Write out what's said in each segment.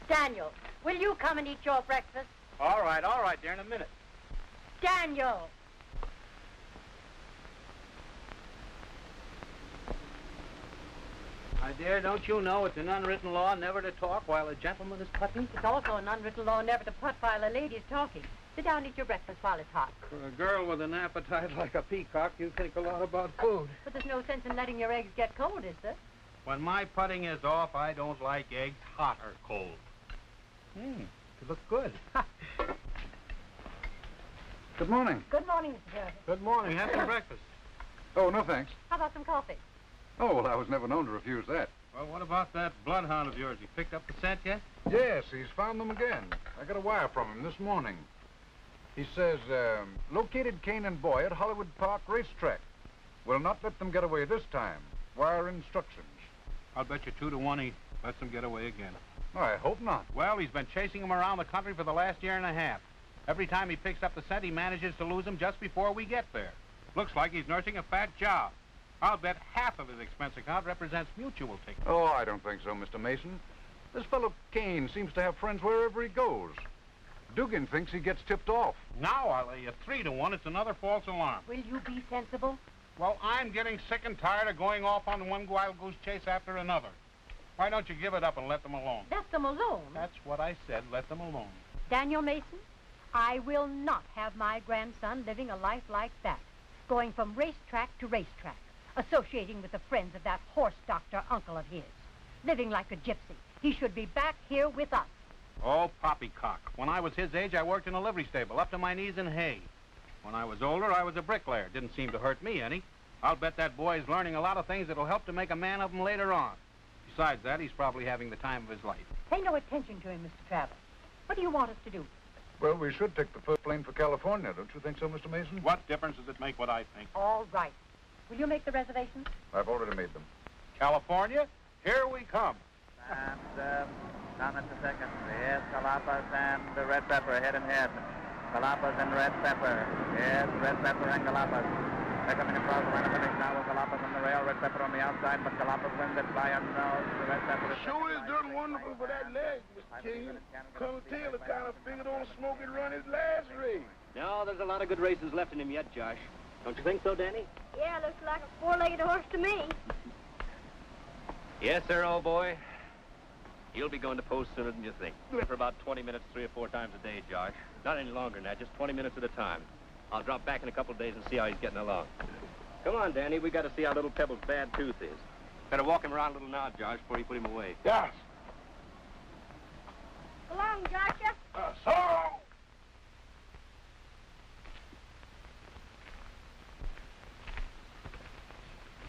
Daniel, will you come and eat your breakfast? All right, dear, in a minute. Daniel! My dear, don't you know it's an unwritten law never to talk while a gentleman is putting? It's also an unwritten law never to putt while a lady's talking. Sit down and eat your breakfast while it's hot. For a girl with an appetite like a peacock, you think a lot about food. But there's no sense in letting your eggs get cold, is there? When my putting is off, I don't like eggs hot or cold. You look good. Good morning. Good morning, Mr. Jervis. Good morning. Have some breakfast. Oh, no thanks. How about some coffee? Oh, well, I was never known to refuse that. Well, what about that bloodhound of yours? He picked up the scent yet? Yes, he's found them again. I got a wire from him this morning. He says, located Kane and Boy at Hollywood Park Racetrack. Will not let them get away this time. Wire instructions. I'll bet you 2 to 1 he lets them get away again. Oh, I hope not. Well, he's been chasing them around the country for the last year and a half. Every time he picks up the scent, he manages to lose them just before we get there. Looks like he's nursing a fat job. I'll bet half of his expense account represents mutual tickets. Oh, I don't think so, Mr. Mason. This fellow Kane seems to have friends wherever he goes. Dugan thinks he gets tipped off. Now I'll lay you 3 to 1. It's another false alarm. Will you be sensible? Well, I'm getting sick and tired of going off on one wild goose chase after another. Why don't you give it up and let them alone? Let them alone? That's what I said. Let them alone. Daniel Mason, I will not have my grandson living a life like that. Going from racetrack to racetrack. Associating with the friends of that horse doctor uncle of his. Living like a gypsy. He should be back here with us. Oh, poppycock. When I was his age, I worked in a livery stable, up to my knees in hay. When I was older, I was a bricklayer. Didn't seem to hurt me any. I'll bet that boy is learning a lot of things that'll help to make a man of him later on. Besides that, he's probably having the time of his life. Pay no attention to him, Mr. Travis. What do you want us to do? Well, we should take the first plane for California, don't you think so, Mr. Mason? What difference does it make what I think? All right. Will you make the reservations? I've already made them. California, here we come. And down at the second. Yes, Calapas and the Red Pepper head and head. Calapas and Red Pepper. Yes, Red Pepper and Calapas. They're coming across the line of finish now with Calapas on the rail, Red Pepper on the outside, but Calapas wins it by a nose. The Red Pepper is... Sure is done wonderful for that leg, Mr. King. Colonel Taylor kind of figured on smoking run his last race. No, there's a lot of good races left in him yet, Josh. Don't you think so, Danny? Yeah, looks like a four-legged horse to me. Yes, sir, old boy. He'll be going to post sooner than you think. For about 20 minutes, 3 or 4 times a day, Josh. Not any longer than that, just 20 minutes at a time. I'll drop back in a couple of days and see how he's getting along. Come on, Danny, we got to see how little Pebble's bad tooth is. Better walk him around a little now, Josh, before you put him away. Yes. So long, Joshua. So.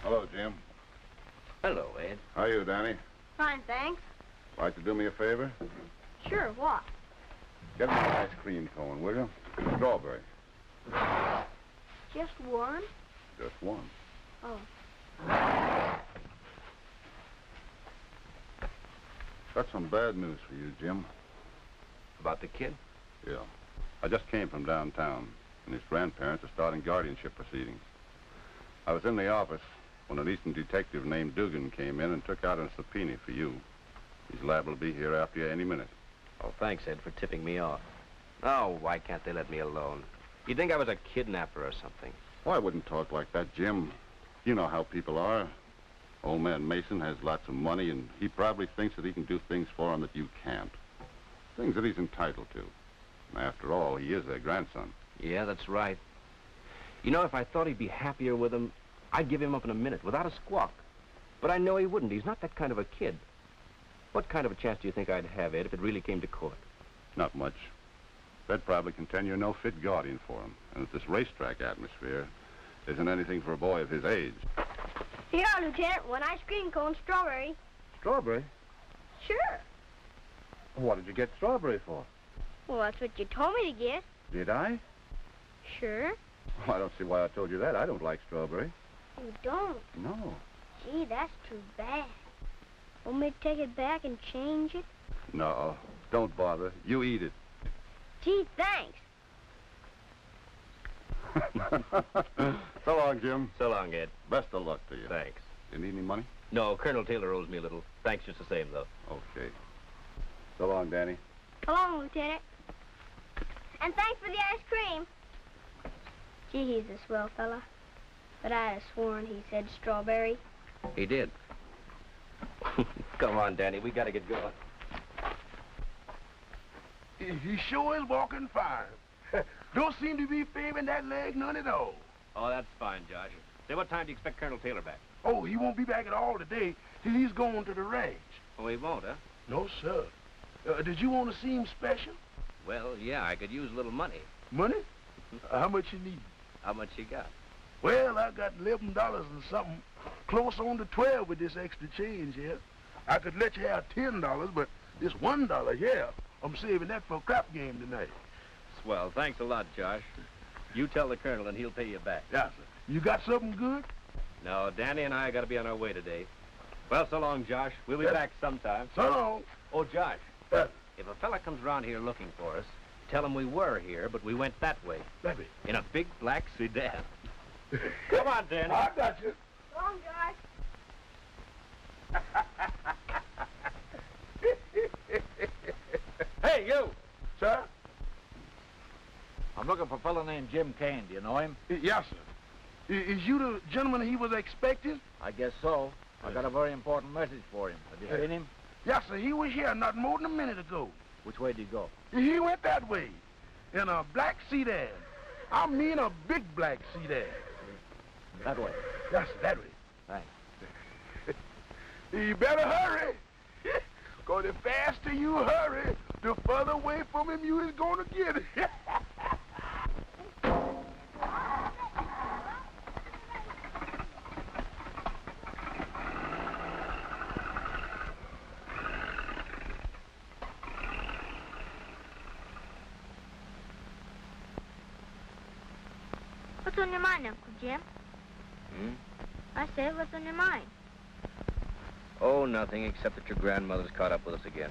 Hello, Jim. Hello, Ed. How are you, Danny? Fine, thanks. Like to do me a favor? Sure, what? Get me an ice cream cone, will you? Strawberry. Just one? Just one. Oh. Got some bad news for you, Jim. About the kid? Yeah. I just came from downtown, and his grandparents are starting guardianship proceedings. I was in the office when an Eastern detective named Dugan came in and took out a subpoena for you. He's liable to be here after you any minute. Oh, thanks, Ed, for tipping me off. Oh, why can't they let me alone? You'd think I was a kidnapper or something. Oh, I wouldn't talk like that, Jim. You know how people are. Old man Mason has lots of money, and he probably thinks that he can do things for him that you can't. Things that he's entitled to. And after all, he is their grandson. Yeah, that's right. You know, if I thought he'd be happier with him, I'd give him up in a minute, without a squawk. But I know he wouldn't. He's not that kind of a kid. What kind of a chance do you think I'd have, Ed, if it really came to court? Not much. They'd probably contend you're no fit guardian for him. And that this racetrack atmosphere isn't anything for a boy of his age. Here, Lieutenant, one ice cream cone, strawberry. Strawberry? Sure. What did you get strawberry for? Well, that's what you told me to get. Did I? Sure. Well, I don't see why I told you that. I don't like strawberry. You don't? No. Gee, that's too bad. Want me to take it back and change it? No, don't bother. You eat it. Gee, thanks. So long, Jim. So long, Ed. Best of luck to you. Thanks. You need any money? No, Colonel Taylor owes me a little. Thanks just the same, though. Okay. So long, Danny. So long, Lieutenant. And thanks for the ice cream. Gee, he's a swell fella. But I'd have sworn he said strawberry. He did. Come on, Danny. We got to get going. He sure is walking fine. Don't seem to be favoring that leg none at all. Oh, that's fine, Josh. Say, what time do you expect Colonel Taylor back? Oh, he won't be back at all today. He's going to the ranch. Oh, he won't, huh? No, sir. Did you want to see him special? Well, yeah, I could use a little money. Money? How much you need? How much you got? Well, I got $11 and something, close on to 12 with this extra change here. I could let you have $10, but this $1 here, I'm saving that for a crap game tonight. Swell. Thanks a lot, Josh. You tell the Colonel and he'll pay you back. Yeah, sir. You got something good? No, Danny and I got to be on our way today. Well, so long, Josh. We'll be back sometime. So long. Oh, Josh, if a fella comes around here looking for us, tell him we were here, but we went that way. That way. In a big black sedan. Come on, Danny. I got you. So long, Josh. Hey, you! Sir? I'm looking for a fellow named Jim Kane. Do you know him? Yes, sir. Is you the gentleman he was expecting? I guess so. I got a very important message for him. Have you seen him? Yes, sir. He was here not more than a minute ago. Which way did he go? He went that way in a black sedan. I mean a big black sedan. That way. Yes, sir, that way. Thanks. You better hurry. Because the faster you hurry, the further away from him you is going to get. What's on your mind, Uncle Jim? I said, what's on your mind? Oh, nothing, except that your grandmother's caught up with us again.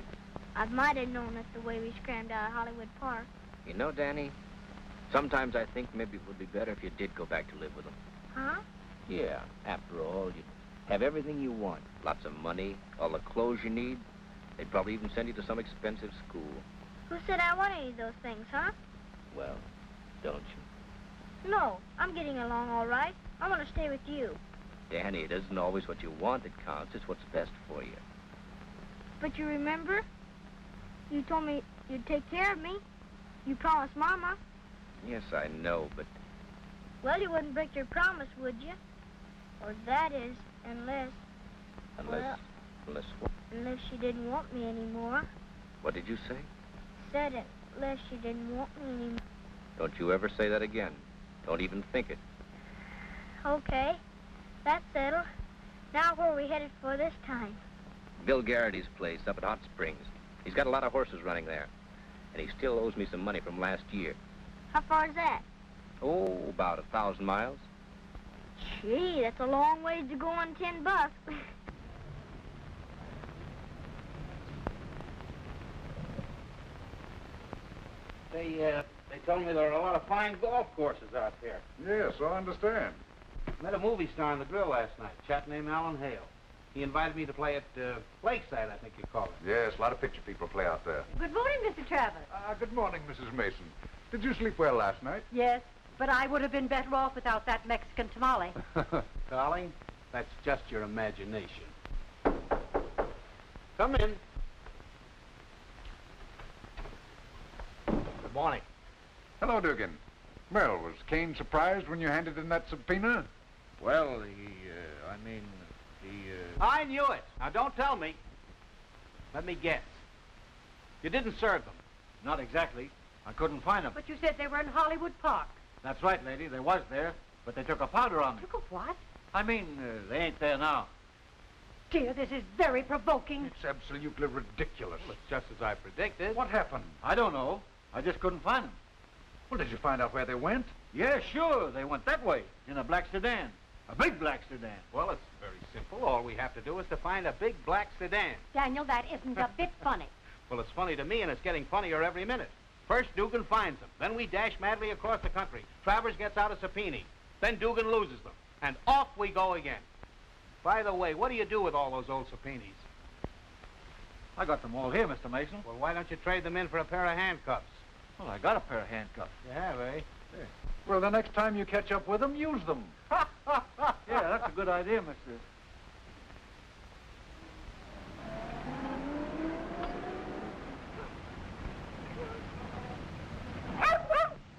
I might have known it the way we scrammed out of Hollywood Park. You know, Danny, sometimes I think maybe it would be better if you did go back to live with them. Huh? Yeah, after all, you'd have everything you want. Lots of money, all the clothes you need. They'd probably even send you to some expensive school. Who said I want any of those things, huh? Well, don't you? No, I'm getting along all right. I want to stay with you. Danny, it isn't always what you want that counts. It's what's best for you. But you remember? You told me you'd take care of me. You promised Mama. Yes, I know, but... Well, you wouldn't break your promise, would you? Or that is, unless... Unless what? Unless she didn't want me anymore. What did you say? Said it, unless she didn't want me anymore. Don't you ever say that again. Don't even think it. Okay, that's settled. Now where are we headed for this time? Bill Garrity's place up at Hot Springs. He's got a lot of horses running there. And he still owes me some money from last year. How far is that? Oh, about 1,000 miles. Gee, that's a long ways to go on $10. They told me there are a lot of fine golf courses out there. Yes, I understand. Met a movie star on the grill last night, a chap named Alan Hale. He invited me to play at Lakeside, I think you call it. Yes, a lot of picture people play out there. Good morning, Mr. Travis. Good morning, Mrs. Mason. Did you sleep well last night? Yes, but I would have been better off without that Mexican tamale. Darling, that's just your imagination. Come in. Good morning. Hello, Dugan. Well, was Kane surprised when you handed in that subpoena? Well, I knew it. Now, don't tell me. Let me guess. You didn't serve them. Not exactly. I couldn't find them. But you said they were in Hollywood Park. That's right, lady. They was there, but they took a powder on me. Took a what? I mean, they ain't there now. Dear, this is very provoking. It's absolutely ridiculous. Well, it's just as I predicted. What happened? I don't know. I just couldn't find them. Well, did you find out where they went? Yeah, sure. They went that way in a black sedan. A big black sedan. Well, it's very simple. All we have to do is to find a big black sedan. Daniel, that isn't a bit funny. Well, it's funny to me, and it's getting funnier every minute. First, Dugan finds them. Then we dash madly across the country. Travers gets out a subpoena. Then Dugan loses them. And off we go again. By the way, what do you do with all those old subpoenas? I got them all here, Mr. Mason. Well, why don't you trade them in for a pair of handcuffs? Well, I got a pair of handcuffs. You have, eh? Yeah. Well, the next time you catch up with them, use them. Yeah, that's a good idea, mister.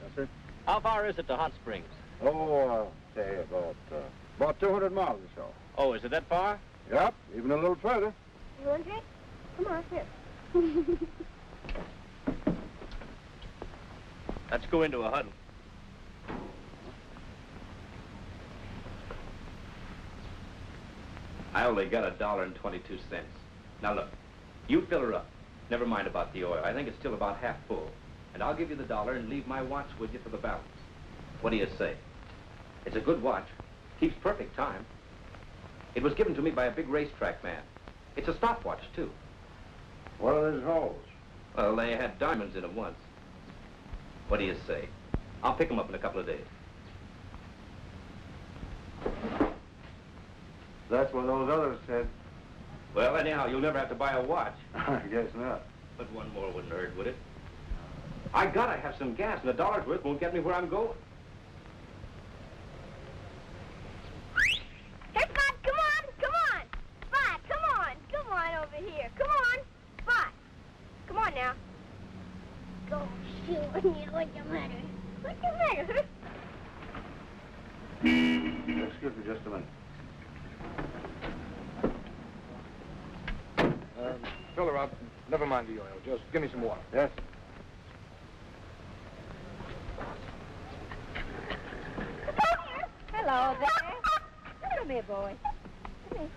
Yes, sir. How far is it to Hot Springs? Oh, say about 200 miles or so. Oh, is it that far? Yep, even a little further. You want a drink? Come on, here. Let's go into a huddle. I only got $1.22. Now look, you fill her up. Never mind about the oil. I think it's still about half full. And I'll give you the $1 and leave my watch with you for the balance. What do you say? It's a good watch. Keeps perfect time. It was given to me by a big racetrack man. It's a stopwatch, too. What are these holes? Well, they had diamonds in them once. What do you say? I'll pick them up in a couple of days. That's what those others said. Well, anyhow, you'll never have to buy a watch. I guess not. But one more wouldn't hurt, would it? I gotta have some gas, and $1's worth won't get me where I'm going. Here, Spot, come on, come on. Spot, come on over here. Come on, Spot. Come on now. Go shoot me. What's the matter? What's the matter? Excuse me just a minute. Fill her up. Never mind the oil. Just give me some water. Yes? Hello there. Come here, boy. Come here.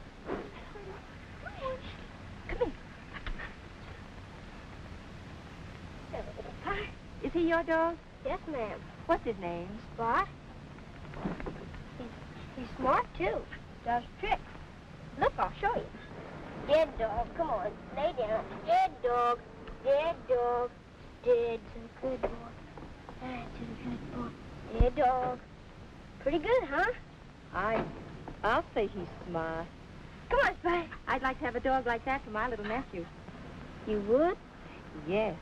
Come here. Is he your dog? Yes, ma'am. What's his name? Spot. He's smart, too. Does tricks. Look, I'll show you. Dead dog, come on, lay down. Dead dog, dead dog. Dead's a good boy. That's a good boy. Dead dog. Pretty good, huh? I'll say he's smart. Come on, Spot. I'd like to have a dog like that for my little nephew. You would? Yes.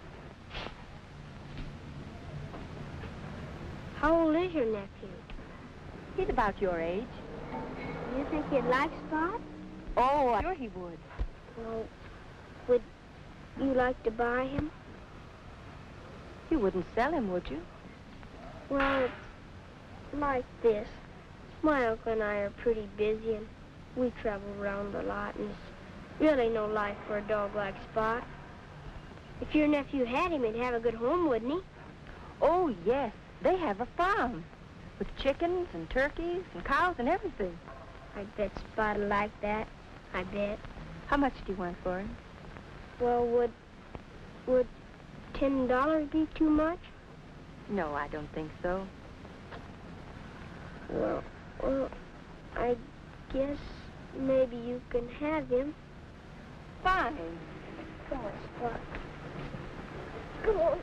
How old is your nephew? He's about your age. You think he'd like Spot? Oh, I'm sure he would. Well, would you like to buy him? You wouldn't sell him, would you? Well, it's like this. My uncle and I are pretty busy, and we travel around a lot, and it's really no life for a dog like Spot. If your nephew had him, he'd have a good home, wouldn't he? Oh, yes. They have a farm with chickens and turkeys and cows and everything. I bet Spot'd like that. I bet. How much do you want for him? Well, would $10 be too much? No, I don't think so. Well, I guess maybe you can have him. Fine. Come on, Spot. Come on.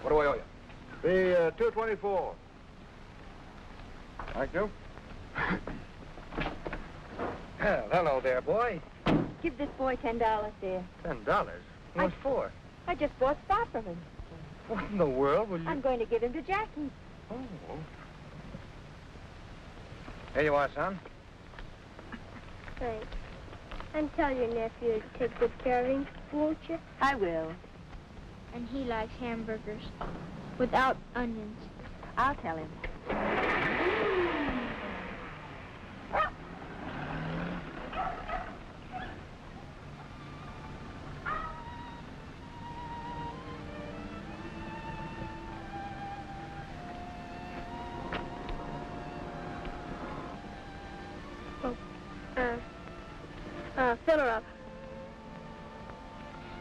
What do I owe you? The $2.24. Thank you. Well, hello there, boy. Give this boy $10, dear. $10? What for? I just bought Spot from him. What in the world will you... I'm going to give him to Jackie. Oh. Here you are, son. Thanks. And tell your nephew to take good care of him, won't you? I will. And he likes hamburgers without onions. I'll tell him. Fill her up.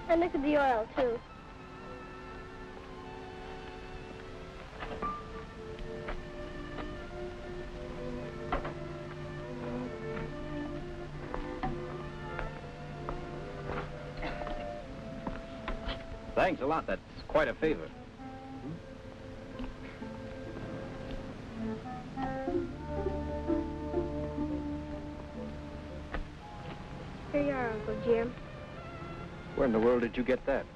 And look at the oil, too. Thanks a lot. That's quite a favor. Here you are, Uncle Jim. Where in the world did you get that?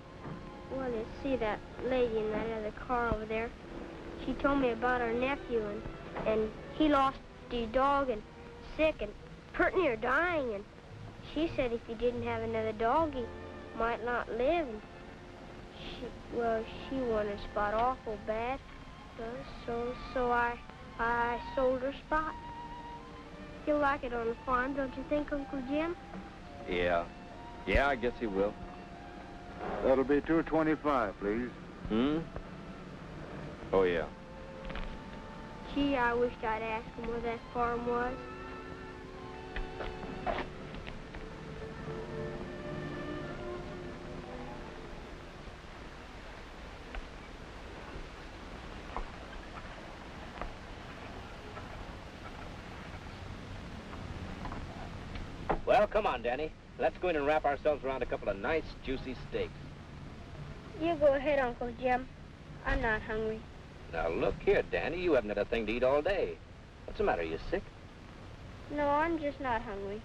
Well, you see that lady in that other car over there? She told me about her nephew, and he lost his dog and sick and pretty near dying, and she said if he didn't have another dog, he might not live. And she wanted Spot awful bad. So I sold her Spot. He'll like it on the farm, don't you think, Uncle Jim? Yeah. Yeah, I guess he will. That'll be $2.25, please. Hmm? Oh, yeah. Gee, I wished I'd asked him where that farm was. Well, come on, Danny. Let's go in and wrap ourselves around a couple of nice, juicy steaks. You go ahead, Uncle Jim. I'm not hungry. Now, look here, Danny. You haven't had a thing to eat all day. What's the matter? You sick? No, I'm just not hungry.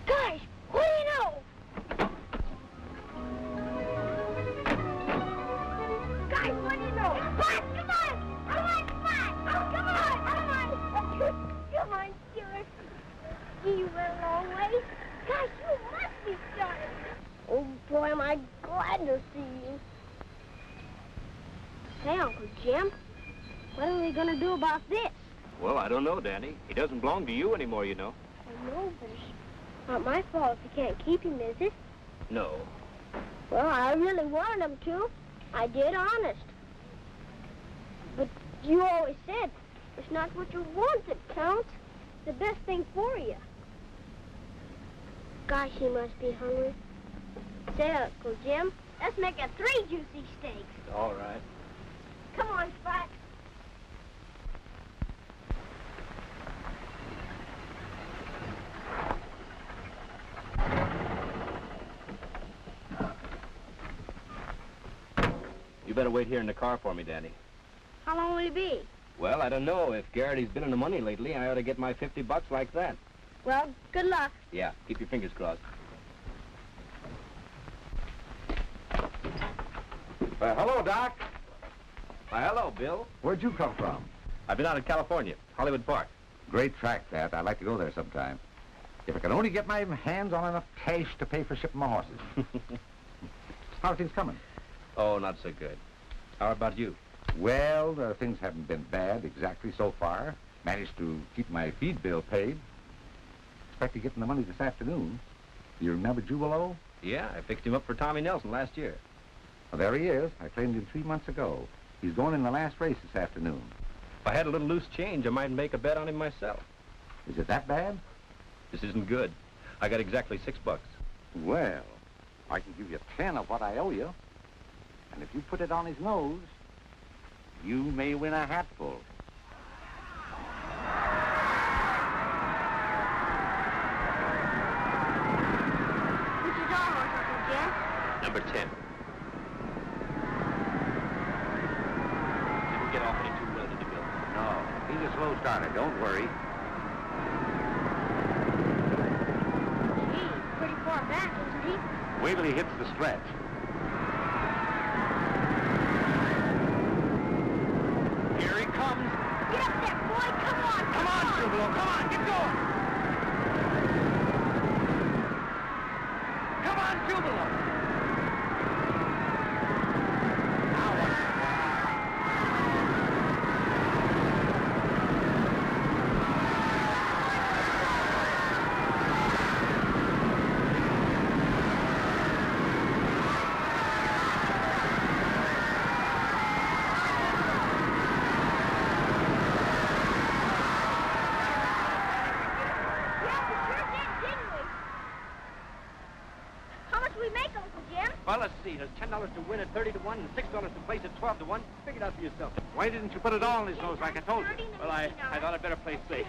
Guys, what do you know? Guys, what do you know? Spot, come on! Come on, Spot! Come on! Come on, Stuart. You went a long way. Gosh, you must be started. Oh, boy, am I glad to see you. Hey, Uncle Jim, what are we going to do about this? Well, I don't know, Danny. He doesn't belong to you anymore, you know. I know, but it's not my fault if you can't keep him, is it? No. Well, I really wanted him to. I did, honest. But you always said it's not what you want that counts. It's the best thing for you. Gosh, he must be hungry. Say, Uncle Jim, let's make it 3 juicy steaks. All right. Come on, Spot. You better wait here in the car for me, Danny. How long will he be? Well, I don't know. If Garrity's been in the money lately, I ought to get my $50 like that. Well, good luck. Yeah, keep your fingers crossed. Hello, Doc. Why, hello, Bill. Where'd you come from? I've been out in California, Hollywood Park. Great track, that. I'd like to go there sometime. If I can only get my hands on enough cash to pay for shipping my horses. How are things coming? Oh, not so good. How about you? Well, things haven't been bad exactly so far. Managed to keep my feed bill paid. Expect to get the money this afternoon. You remember Jubilo? Yeah, I fixed him up for Tommy Nelson last year. Well, there he is. I claimed him 3 months ago. He's going in the last race this afternoon. If I had a little loose change, I might make a bet on him myself. Is it that bad? This isn't good. I got exactly $6. Well, I can give you 10 of what I owe you. And if you put it on his nose, you may win a hatful. Which is our horse, Uncle Jim? Number 10. Didn't get off any too well, did he, Bill? No, he's a slow starter. Don't worry. Gee, pretty far back, isn't he? Wait till he hits the stretch. Here he comes. Get up there, boy. Come on. Come on, Jubilo. Come on, get going. Come on, Jubilo. Well, let's see. There's $10 to win at 30 to 1 and $6 to place at 12 to 1. Figure it out for yourself. Why didn't you put it all on his nose like I told you? Well, I thought I'd better play safe.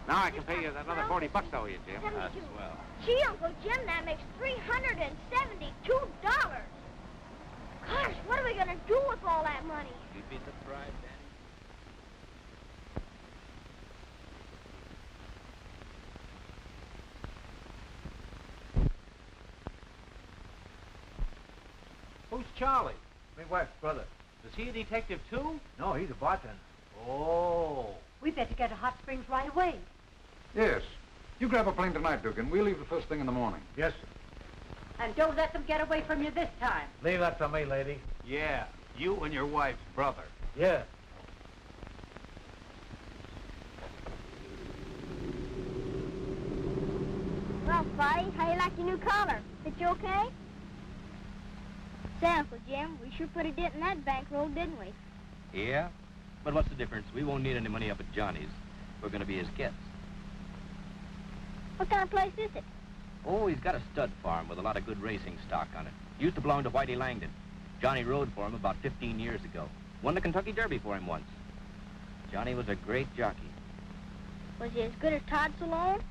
Now I can pay you another $40 I owe you, Jim. That's swell. Gee, Uncle Jim, that makes $372. Gosh, what are we going to do with all that money? You'd be surprised, Danny. Charlie. My wife's brother. Is he a detective, too? No, he's a bartender. Oh. We better get to Hot Springs right away. Yes. You grab a plane tonight, Dugan. We'll leave the first thing in the morning. Yes, sir. And don't let them get away from you this time. Leave that to me, lady. Yeah, you and your wife's brother. Yeah. Well, Spotty, how you like your new collar? Fit you okay? Say, Uncle Jim, we sure put a dent in that bankroll, didn't we? Yeah? But what's the difference? We won't need any money up at Johnny's. We're going to be his guests. What kind of place is it? Oh, he's got a stud farm with a lot of good racing stock on it. Used to belong to Whitey Langdon. Johnny rode for him about 15 years ago. Won the Kentucky Derby for him once. Johnny was a great jockey. Was he as good as Todd Salone?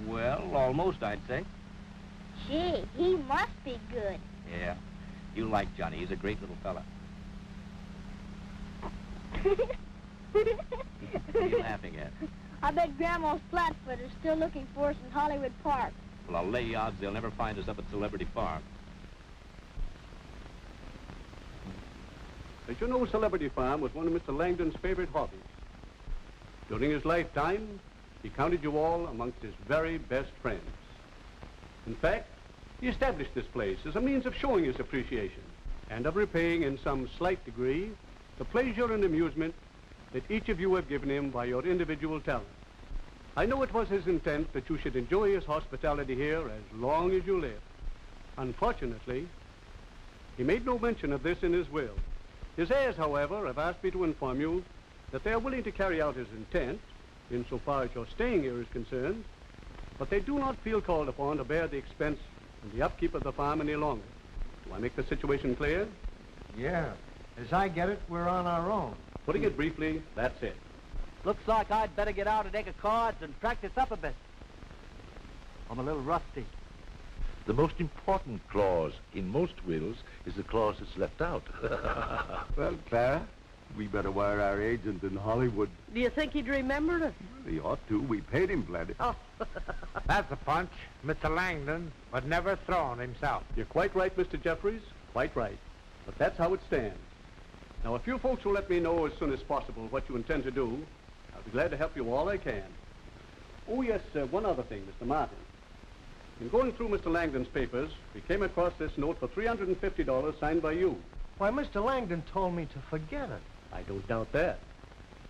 Well, almost, I'd say. Gee, he must be good. Yeah. You like Johnny. He's a great little fella. What are you laughing at? I bet Grandma's Flatfoot is still looking for us in Hollywood Park. Well, I'll lay odds they'll never find us up at Celebrity Farm. As you know, Celebrity Farm was one of Mr. Langdon's favorite hobbies. During his lifetime, he counted you all amongst his very best friends. In fact, he established this place as a means of showing his appreciation and of repaying in some slight degree the pleasure and amusement that each of you have given him by your individual talent. I know it was his intent that you should enjoy his hospitality here as long as you live. Unfortunately, he made no mention of this in his will. His heirs, however, have asked me to inform you that they are willing to carry out his intent, insofar as your staying here is concerned, but they do not feel called upon to bear the expense and the upkeep of the farm any longer. Do I make the situation clear? Yeah. As I get it, we're on our own. Putting it briefly, that's it. Looks like I'd better get out a deck of cards and practice up a bit. I'm a little rusty. The most important clause in most wills is the clause that's left out. Well, Clara, we better wire our agent in Hollywood. Do you think he'd remember us? He ought to. We paid him plenty. Oh. That's a punch. Mr. Langdon would never throw on himself. You're quite right, Mr. Jeffries. Quite right. But that's how it stands. Now, if you folks will let me know as soon as possible what you intend to do, I'll be glad to help you all I can. Oh, yes, one other thing, Mr. Martin. In going through Mr. Langdon's papers, we came across this note for $350 signed by you. Why, Mr. Langdon told me to forget it. I don't doubt that.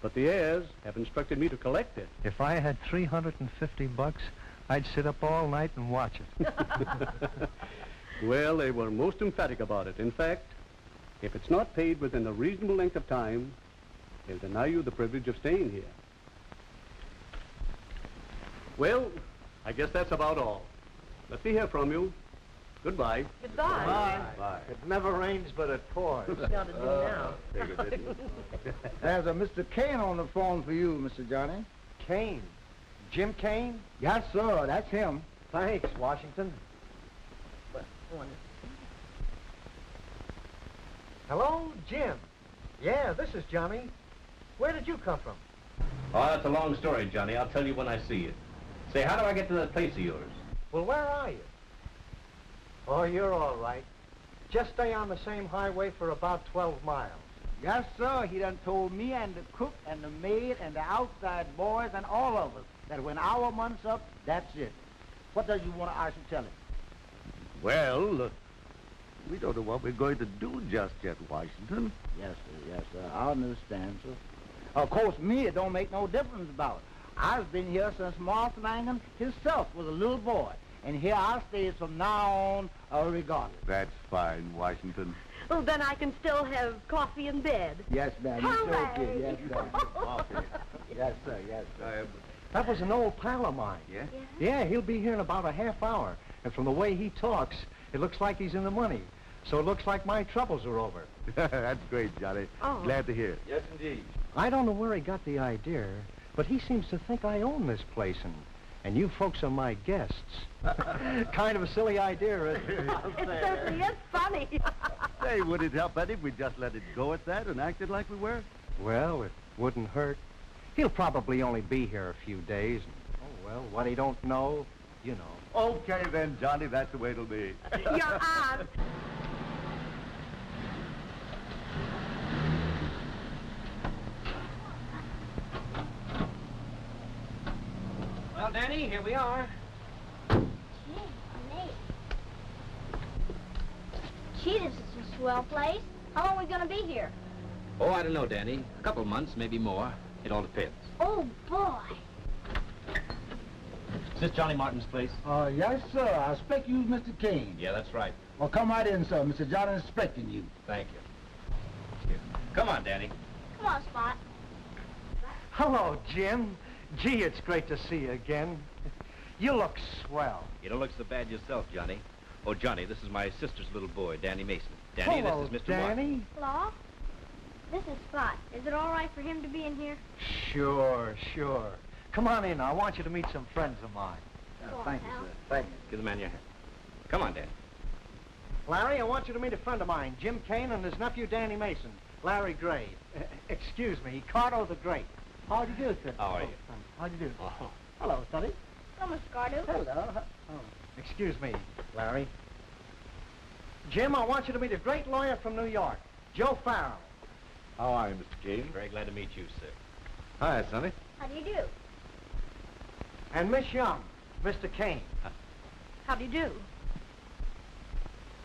But the heirs have instructed me to collect it. If I had $350, I'd sit up all night and watch it. Well, they were most emphatic about it. In fact, if it's not paid within a reasonable length of time, they'll deny you the privilege of staying here. Well, I guess that's about all. Let me hear from you. Goodbye. Goodbye. Bye. It never rains, but it pours. Got to do now. There's a Mr. Kane on the phone for you, Mr. Johnny. Kane? Jim Kane? Yes, sir. That's him. Thanks, Washington. Hello, Jim. Yeah, this is Johnny. Where did you come from? Oh, that's a long story, Johnny. I'll tell you when I see you. Say, how do I get to that place of yours? Well, where are you? Oh, you're all right. Just stay on the same highway for about 12 miles. Yes, sir. He done told me and the cook and the maid and the outside boys and all of us that when our month's up, that's it. What does you want I should tell him? Well, we don't know what we're going to do just yet, Washington. Yes, sir. Yes, sir. I understand, sir. Of course, me, it don't make no difference about it. I've been here since Martha Langham himself was a little boy. And here I stay from now on, regardless. That's fine, Washington. Well, then I can still have coffee in bed. Yes, ma'am. You sure Hooray! can. Yes, ma'am. Coffee. Yes, sir. Yes, sir. That was an old pal of mine. Yeah? Yeah, he'll be here in about a half hour. And from the way he talks, it looks like he's in the money. So it looks like my troubles are over. That's great, Johnny. Oh. Glad to hear it. Yes, indeed. I don't know where he got the idea, but he seems to think I own this place, and you folks are my guests. Kind of a silly idea, isn't it? It certainly is funny. Hey, would it help any if we just let it go at that and acted like we were? Well, it wouldn't hurt. He'll probably only be here a few days. And, oh, well, what he don't know, you know. Okay, then, Johnny, that's the way it'll be. Your aunt. Well, Danny, here we are. Gee, this is a swell place. How long are we gonna be here? Oh, I don't know, Danny. A couple of months, maybe more. It all depends. Oh, boy. Is this Johnny Martin's place? Yes, sir. I expect you, Mr. Kane. Yeah, that's right. Well, come right in, sir. Mr. John is expecting you. Thank you. Here. Come on, Danny. Come on, Spot. Hello, Jim. Gee, it's great to see you again. You look swell. You don't look so bad yourself, Johnny. Oh, Johnny, this is my sister's little boy, Danny Mason. Danny, Hello, this is Mr. Danny. Hello? This is Spot. Is it all right for him to be in here? Sure, sure. Come on in. I want you to meet some friends of mine. Thank you, sir. Thank you. Give the man your hand. Come on, Danny. Larry, I want you to meet a friend of mine, Jim Kane, and his nephew, Danny Mason. Larry Gray. Excuse me, Cardo the Great. How do you do, sir? How are you? How do you do? Oh. Hello, Sonny. Hello, Mr. Cardew. Hello. Oh, excuse me, Larry. Jim, I want you to meet a great lawyer from New York, Joe Farrell. How are you, Mr. Kane? Very glad to meet you, sir. Hi, Sonny. How do you do? And Miss Young, Mr. Kane. How do you do?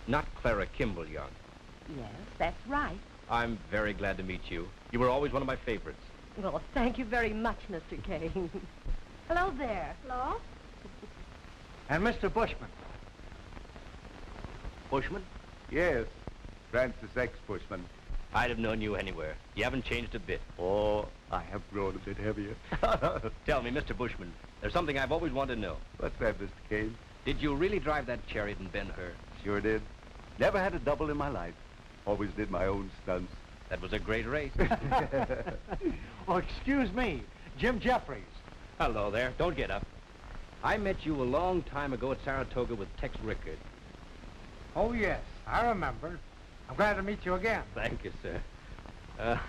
Not Clara Kimball Young. Yes, that's right. I'm very glad to meet you. You were always one of my favorites. Well, thank you very much, Mr. Kane. Hello there. Hello? And Mr. Bushman. Bushman? Yes, Francis X. Bushman. I'd have known you anywhere. You haven't changed a bit. Oh, I have grown a bit heavier. Tell me, Mr. Bushman, there's something I've always wanted to know. What's that, Mr. Kane? Did you really drive that chariot in Ben-Hur? Sure did. Never had a double in my life. Always did my own stunts. That was a great race. Oh, excuse me, Jim Jeffries. Hello there. Don't get up. I met you a long time ago at Saratoga with Tex Rickard. Oh, yes, I remember. I'm glad to meet you again. Thank you, sir.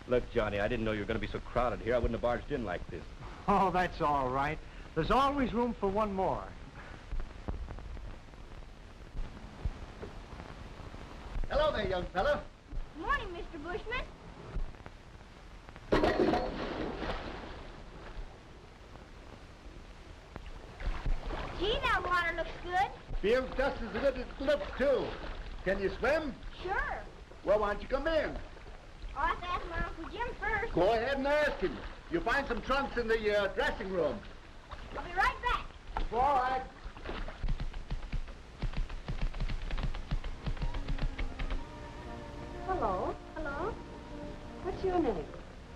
Look, Johnny, I didn't know you were going to be so crowded here. I wouldn't have barged in like this. Oh, that's all right. There's always room for one more. Hello there, young fella. Good morning, Mr. Bushman. Gee, that water looks good. Feels just as good as it looks, too. Can you swim? Sure. Well, why don't you come in? I'll have to ask my Uncle Jim first. Go ahead and ask him. You'll find some trunks in the dressing room. I'll be right back. All right. Hello. Hello? What's your name?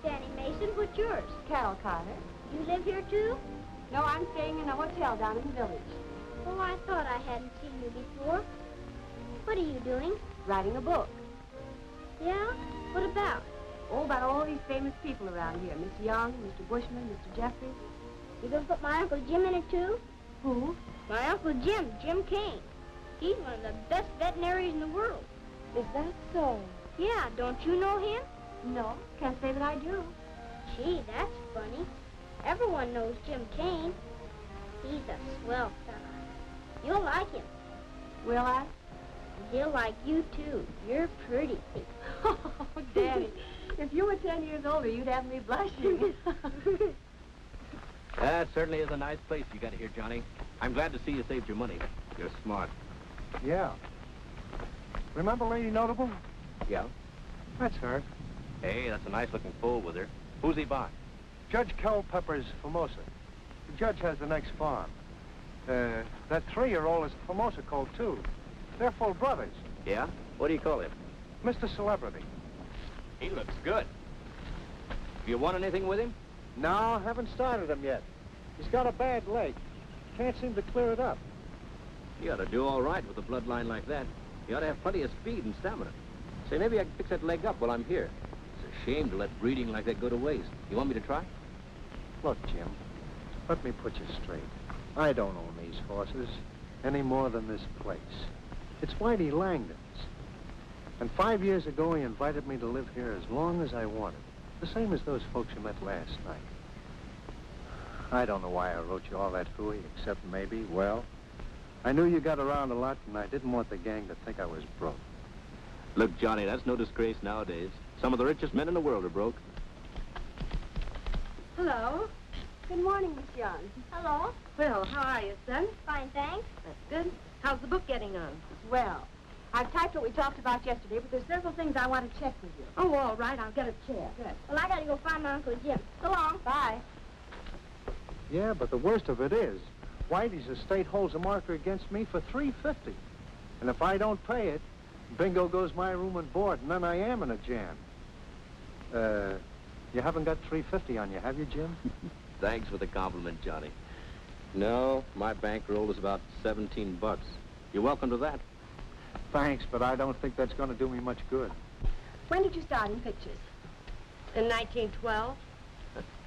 Danny Mason, what's yours? Carol Carter. You live here, too? No, I'm staying in a hotel down in the village. Oh, I thought I hadn't seen you before. What are you doing? Writing a book. Yeah? What about? Oh, about all these famous people around here. Miss Young, Mr. Bushman, Mr. Jeffries. You gonna put my Uncle Jim in it, too? Who? My Uncle Jim, Jim Kane. He's one of the best veterinaries in the world. Is that so? Yeah, don't you know him? No, can't say that I do. Gee, that's funny. Everyone knows Jim Kane. He's a swell fella. You'll like him. Will I? He'll like you, too. You're pretty. Oh, Danny, if you were 10 years older, you'd have me blushing. That certainly is a nice place you got here, Johnny. I'm glad to see you saved your money. You're smart. Yeah. Remember Lady Notable? Yeah? That's her. Hey, that's a nice-looking foal with her. Who's he by? Judge Culpepper's Formosa. The judge has the next farm. That 3-year-old is a Formosa colt, too. They're full brothers. Yeah? What do you call him? Mr. Celebrity. He looks good. Have you won anything with him? No, haven't started him yet. He's got a bad leg. Can't seem to clear it up. You ought to do all right with a bloodline like that. You ought to have plenty of speed and stamina. Say, maybe I can fix that leg up while I'm here. It's a shame to let breeding like that go to waste. You want me to try? Look, Jim, let me put you straight. I don't own these horses any more than this place. It's Whitey Langdon's. And 5 years ago, he invited me to live here as long as I wanted. The same as those folks you met last night. I don't know why I wrote you all that hooey, except maybe, well, I knew you got around a lot, and I didn't want the gang to think I was broke. Look, Johnny, that's no disgrace nowadays. Some of the richest men in the world are broke. Hello. Good morning, Miss Young. Hello. Well, how are you, son? Fine, thanks. That's good. How's the book getting on? Well, I've typed what we talked about yesterday, but there's several things I want to check with you. Oh, all right. I'll get a chair. Good. Well, I gotta go find my Uncle Jim. So long. Bye. Yeah, but the worst of it is, Whitey's estate holds a marker against me for $350. And if I don't pay it, bingo goes my room and board, and then I am in a jam. You haven't got $350 on you, have you, Jim? Thanks for the compliment, Johnny. No, my bankroll is about 17 bucks. You're welcome to that. Thanks, but I don't think that's going to do me much good. When did you start in pictures? In 1912.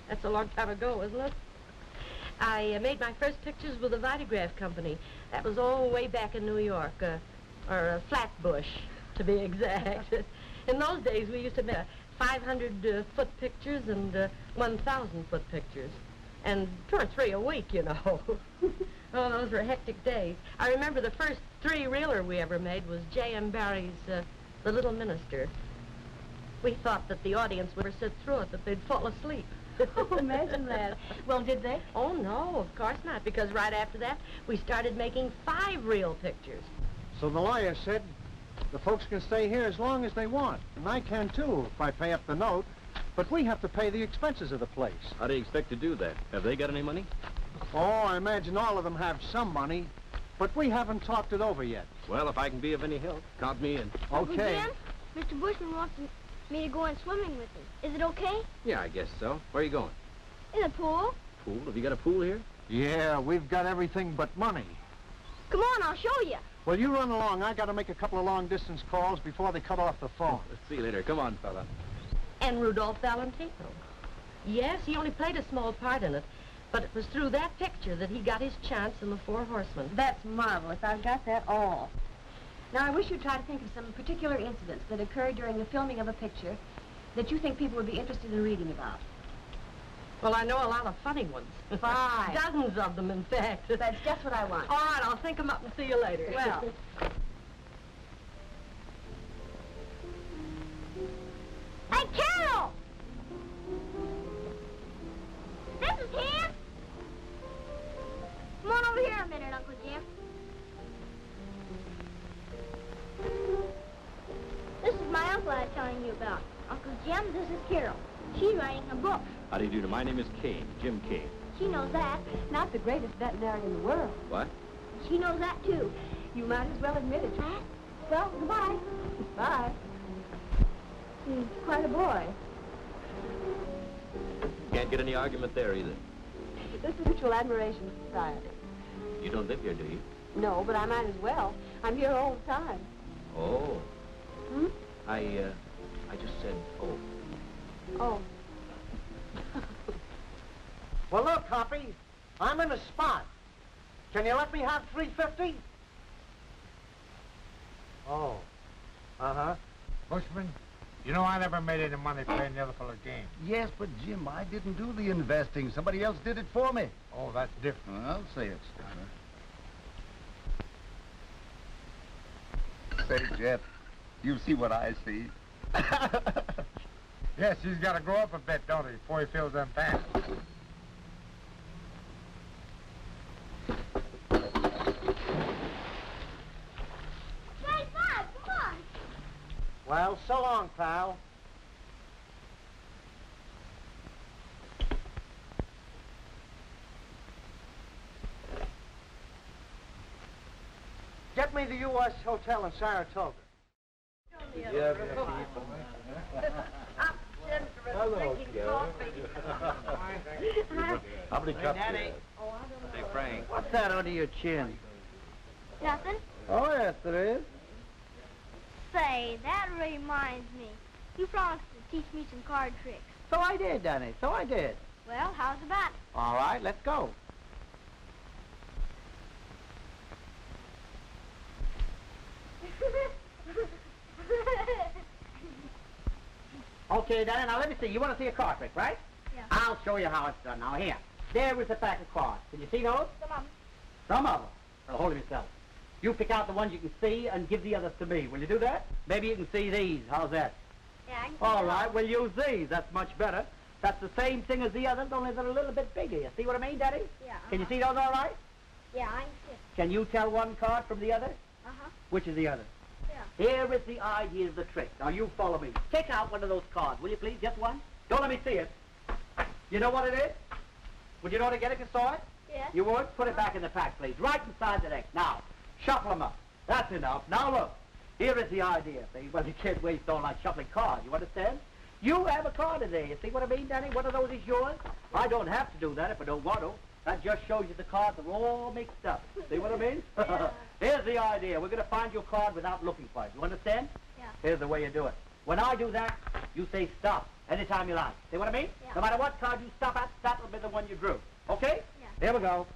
That's a long time ago, isn't it? I made my first pictures with the Vitagraph Company. That was all the way back in New York, or Flatbush, to be exact. In those days, we used to make 500-foot pictures and 1,000-foot pictures. And 2 or 3 a week, you know. Oh, those were hectic days. I remember the first 3-reeler we ever made was J.M. Barrie's The Little Minister. We thought that the audience would sit through it, that they'd fall asleep. Oh, imagine that. Well, did they? Oh, no, of course not, because right after that, we started making 5-reel pictures. So the lawyer said the folks can stay here as long as they want, and I can too if I pay up the note, but we have to pay the expenses of the place. How do you expect to do that? Have they got any money? Oh, I imagine all of them have some money, but we haven't talked it over yet. Well, if I can be of any help, count me in. Okay. Uncle Jim, Mr. Bushman wants me to go in swimming with him. Is it okay? Yeah, I guess so. Where are you going? In the pool. Pool? Have you got a pool here? Yeah, we've got everything but money. Come on, I'll show you. Well, you run along. I got to make a couple of long-distance calls before they cut off the phone. See you later. Come on, fella. And Rudolph Valentino. Yes, he only played a small part in it, but it was through that picture that he got his chance in The Four Horsemen. That's marvelous. I've got that all. Now, I wish you'd try to think of some particular incidents that occurred during the filming of a picture that you think people would be interested in reading about. Well, I know a lot of funny ones. 5. Dozens of them, in fact. That's just what I want. All right, I'll think them up and see you later. Well. Hey, Carol! This is him? Come on over here a minute, Uncle Jim. This is my uncle I was telling you about. Uncle Jim, this is Carol. She's writing a book. How do you do? My name is Kane, Jim Kane. She knows that. Not the greatest veterinarian in the world. What? She knows that, too. You might as well admit it. Huh? Well, goodbye. Bye. He's quite a boy. Can't get any argument there either. This is Mutual Admiration Society. You don't live here, do you? No, but I might as well. I'm here all the time. Oh. Hmm? I just said, oh. Oh. Well, look, Hoppy, I'm in a spot. Can you let me have $350? Oh. Uh-huh. Bushman, you know I never made any money playing the other fellow's game. Yes, but Jim, I didn't do the investing. Somebody else did it for me. Oh, that's different. Well, I'll say it, Stoner. Say, Jeff, you see what I see. Yes, he's got to grow up a bit, don't he, before he fills them pants. Hey, Bob, come on. Well, so long, pal. Get me the U.S. Hotel in Saratoga. Yeah, hello, How many cups? Daddy. Say, Frank. What's that under your chin? Nothing. Oh, yes, there is. Say, that reminds me. You promised to teach me some card tricks. So I did, Danny. So I did. Well, how's about it? All right, let's go. Okay, Danny, now let me see. You want to see a card trick, right? Yeah. I'll show you how it's done. Now, here. There is a pack of cards. Can you see those? Come on. Some of them. Now, hold them yourself. You pick out the ones you can see and give the others to me. Will you do that? Maybe you can see these. How's that? Yeah, I can see All those. right, we'll use these. That's much better. That's the same thing as the others, only they're a little bit bigger. You see what I mean, Daddy? Yeah. Can you see those all right? Yeah, I can see. Can you tell one card from the other? Uh-huh. Which is the other? Yeah. Here is the idea of the trick. Now, you follow me. Take out one of those cards, will you please? Just one. Don't let me see it. You know what it is? Would you know to get it if you saw it? Yes. You would? Put it back in the pack, please. Right inside the deck. Now, shuffle them up. That's enough. Now, look. Here is the idea, see? Well, you can't waste all like shuffling cards, you understand? You have a card in there. You see what I mean, Danny? One of those is yours. I don't have to do that if I don't want to. That just shows you the cards are all mixed up. See what I mean? Yeah. Here's the idea. We're going to find your card without looking for it. You understand? Yeah. Here's the way you do it. When I do that, you say stop anytime you like. See what I mean? Yeah. No matter what card you stop at, that will be the one you drew. Okay? Yeah. Here we go.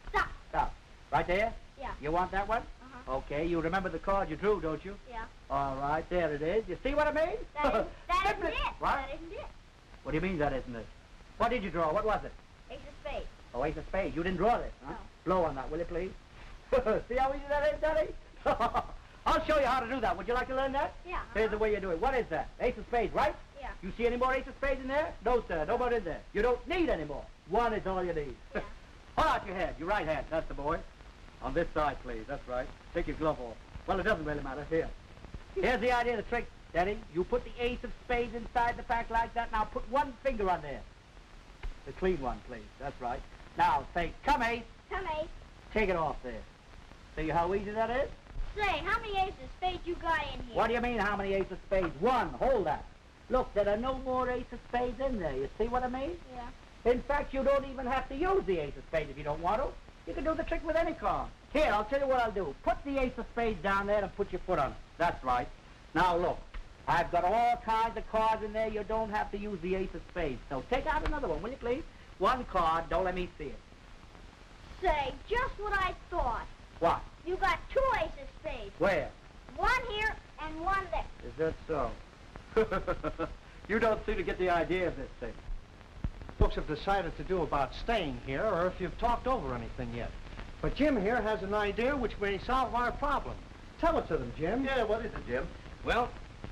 Stop. Stop. Right there? Yeah. You want that one? Uh-huh. Okay, you remember the card you drew, don't you? Yeah. All right, there it is. You see what I mean? That isn't it. What? That isn't it. What do you mean that isn't it? What did you draw? What was it? Ace of spades. Oh, ace of spades. You didn't draw this, huh? No. Blow on that, will you, please? See how easy that is, Daddy? I'll show you how to do that. Would you like to learn that? Yeah. Here's the way you do it. What is that? Ace of spades, right? Yeah. You see any more ace of spades in there? No, sir. No more in there. You don't need any more. One is all you need. Yeah. Hold out your hand. Your right hand. That's the boy. On this side, please. That's right. Take your glove off. Well, it doesn't really matter. Here. Here's the idea of the trick, Daddy. You put the ace of spades inside the pack like that. Now put one finger on there. The clean one, please. That's right. Now say, come ace. Come ace. Take it off there. See how easy that is? Say, how many aces of spades you got in here? What do you mean, how many ace of spades? One. Hold that. Look, there are no more ace of spades in there. You see what I mean? Yeah. In fact, you don't even have to use the ace of spades if you don't want to. You can do the trick with any card. Here, I'll tell you what I'll do. Put the ace of spades down there and put your foot on it. That's right. Now, look. I've got all kinds of cards in there. You don't have to use the ace of spades. So take out another one, will you, please? One card. Don't let me see it. Say, just what I thought. What? You got two aces of spades. Where? One here and one there. Is that so? You don't seem to get the idea of this thing. Folks have decided to do about staying here, or if you've talked over anything yet. But Jim here has an idea which may solve our problem. Tell it to them, Jim. Yeah, what is it, Jim? Well,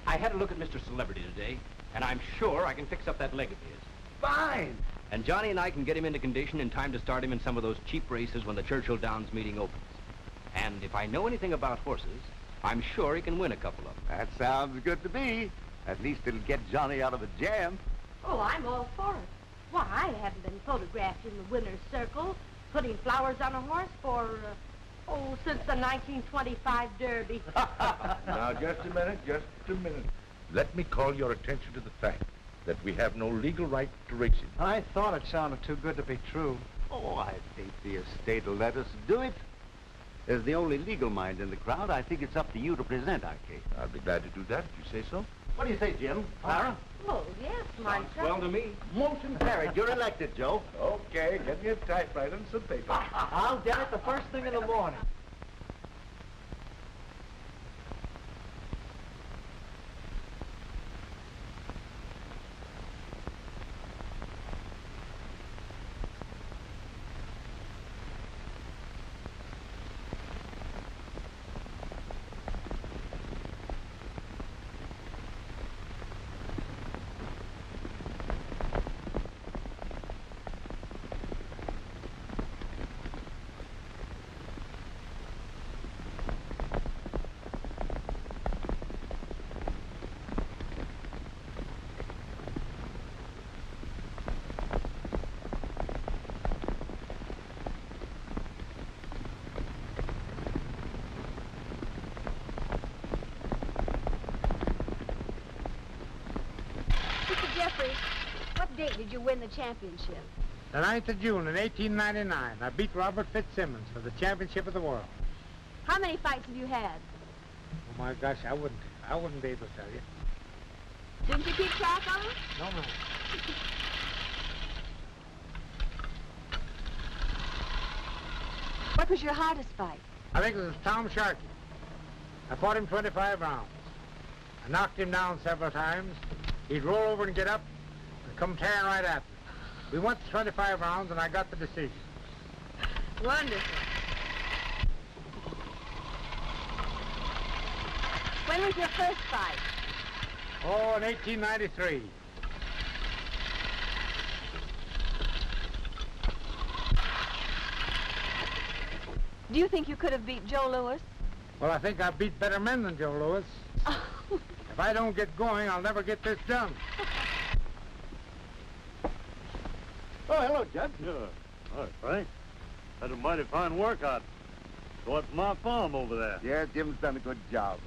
I had a look at Mr. Celebrity today, and I'm sure I can fix up that leg of his. Fine. And Johnny and I can get him into condition in time to start him in some of those cheap races when the Churchill Downs meeting opens. And if I know anything about horses, I'm sure he can win a couple of them. That sounds good to me. At least it'll get Johnny out of a jam. Oh, I'm all for it. Why, I haven't been photographed in the winner's circle, putting flowers on a horse for, since the 1925 Derby. Now, just a minute. Let me call your attention to the fact that we have no legal right to race him. I thought it sounded too good to be true. Oh, I think the estate will let us do it. As the only legal mind in the crowd, I think it's up to you to present our case. I'll be glad to do that if you say so. What do you say, Jim? Clara? Oh, yes, my son. Well to me. Motion carried. You're elected, Joe. Okay, get me a typewriter and some paper. I'll get it the first thing in the morning. Mr. Jeffries, what date did you win the championship? The 9th of June in 1899, I beat Robert Fitzsimmons for the championship of the world. How many fights have you had? Oh my gosh, I wouldn't be able to tell you. Didn't you keep track of them? No, ma'am. What was your hardest fight? I think it was Tom Sharkey. I fought him 25 rounds. I knocked him down several times. He'd roll over and get up and come tearing right at me. We went to 25 rounds and I got the decision. Wonderful. When was your first fight? Oh, in 1893. Do you think you could have beat Joe Louis? Well, I think I beat better men than Joe Louis. If I don't get going, I'll never get this done. Oh, hello, Judge. Yeah. All right, Frank. Had a mighty fine workout. Going from my farm over there. Yeah, Jim's done a good job.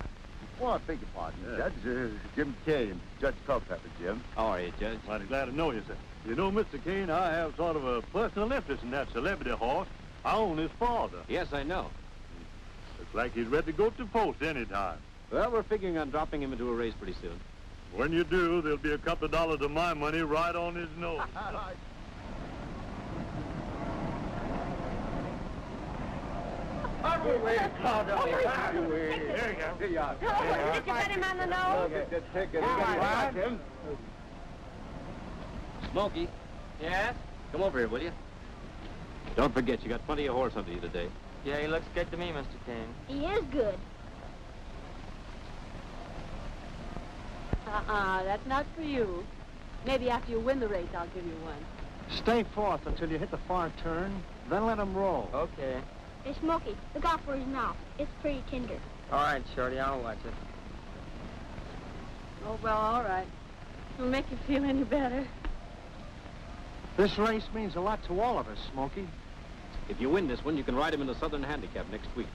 Oh, I beg your pardon, Yeah. Judge. Jim Kane, Judge Culpepper, Jim. How are you, Judge? Mighty glad to know you, sir. You know, Mr. Kane, I have sort of a personal interest in that celebrity horse. I own his father. Yes, I know. Looks like he's ready to go to the post any time. Well, we're figuring on dropping him into a race pretty soon. When you do, there'll be a couple of dollars of my money right on his nose. Here you are. Did you pat him on the nose? Smokey. Yes? Come over here, will you? Don't forget, you got plenty of horse under you today. Yeah, he looks good to me, Mr. Kane. He is good. That's not for you. Maybe after you win the race, I'll give you one. Stay forth until you hit the far turn, then let him roll. Okay. Hey, Smokey, look out for his mouth. It's pretty tender. All right, Shorty, I'll watch it. Oh, well, all right. It'll make you feel any better. This race means a lot to all of us, Smokey. If you win this one, you can ride him in the Southern Handicap next week.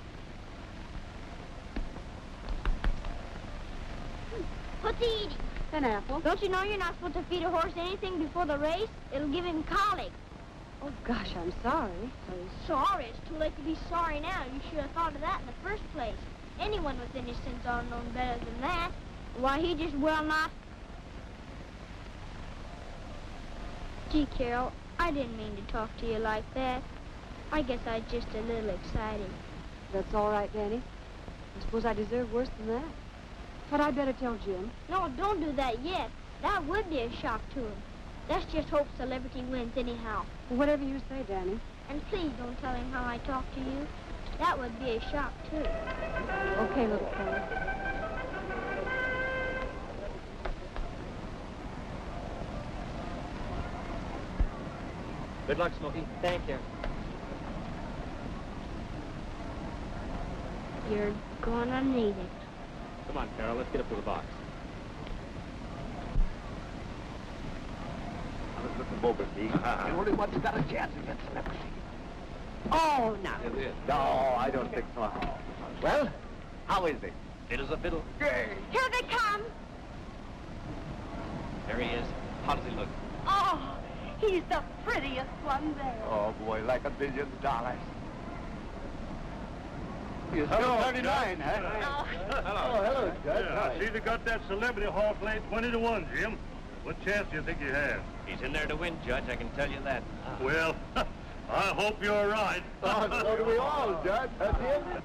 What's he eating? An apple. Don't you know you're not supposed to feed a horse anything before the race? It'll give him colic. Oh, gosh, I'm sorry. Sorry? It's too late to be sorry now. You should have thought of that in the first place. Anyone with any sense ought to know better than that. Why, he just will not... Gee, Carol, I didn't mean to talk to you like that. I guess I was just a little excited. That's all right, Danny. I suppose I deserve worse than that. But I'd better tell Jim. No, don't do that yet. That would be a shock to him. Let's just hope Celebrity wins anyhow. Whatever you say, Danny. And please don't tell him how I talked to you. That would be a shock, too. Okay, little fella. Good luck, Smokey. Thank you. You're gonna need it. Come on, Carol, let's get up to the box. Listen, Bogart, the only one's got a chance against Celebrity. Oh, no. No, I don't think so. Well, how is it? Fit as a fiddle. Here they come. There he is. How does he look? Oh, he's the prettiest one there. Oh, boy, like $1 billion. You're Hello, still 39, huh? Hello. Oh, hello, Judge. Yeah, I see they got that celebrity horse laid 20-1, Jim. What chance do you think you have? He's in there to win, Judge, I can tell you that. Well, I hope you're right. Oh, so do we all, Judge. Jim?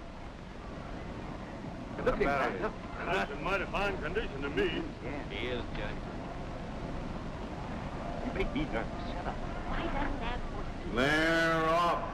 Looking matter. That's in mighty fine condition to me. He is, Judge. You make me nervous. Shut up. Why doesn't that work? They're off.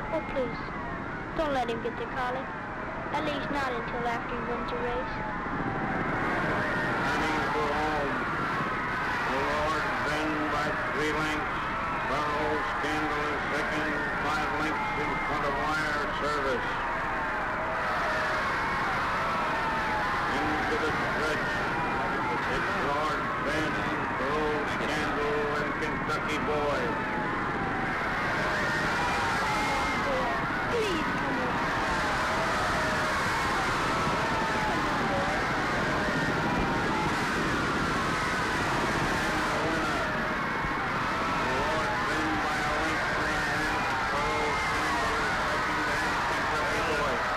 Oh, please. Don't let him get the colic. At least not until after he wins the race. Running for home. The Lord Ben by 3 lengths. Burrow Scandal is second, 5 lengths in front of Wire Service. Into the stretch. It's Lord Ben, Burrow Scandal, and Kentucky Boy. Please, come on.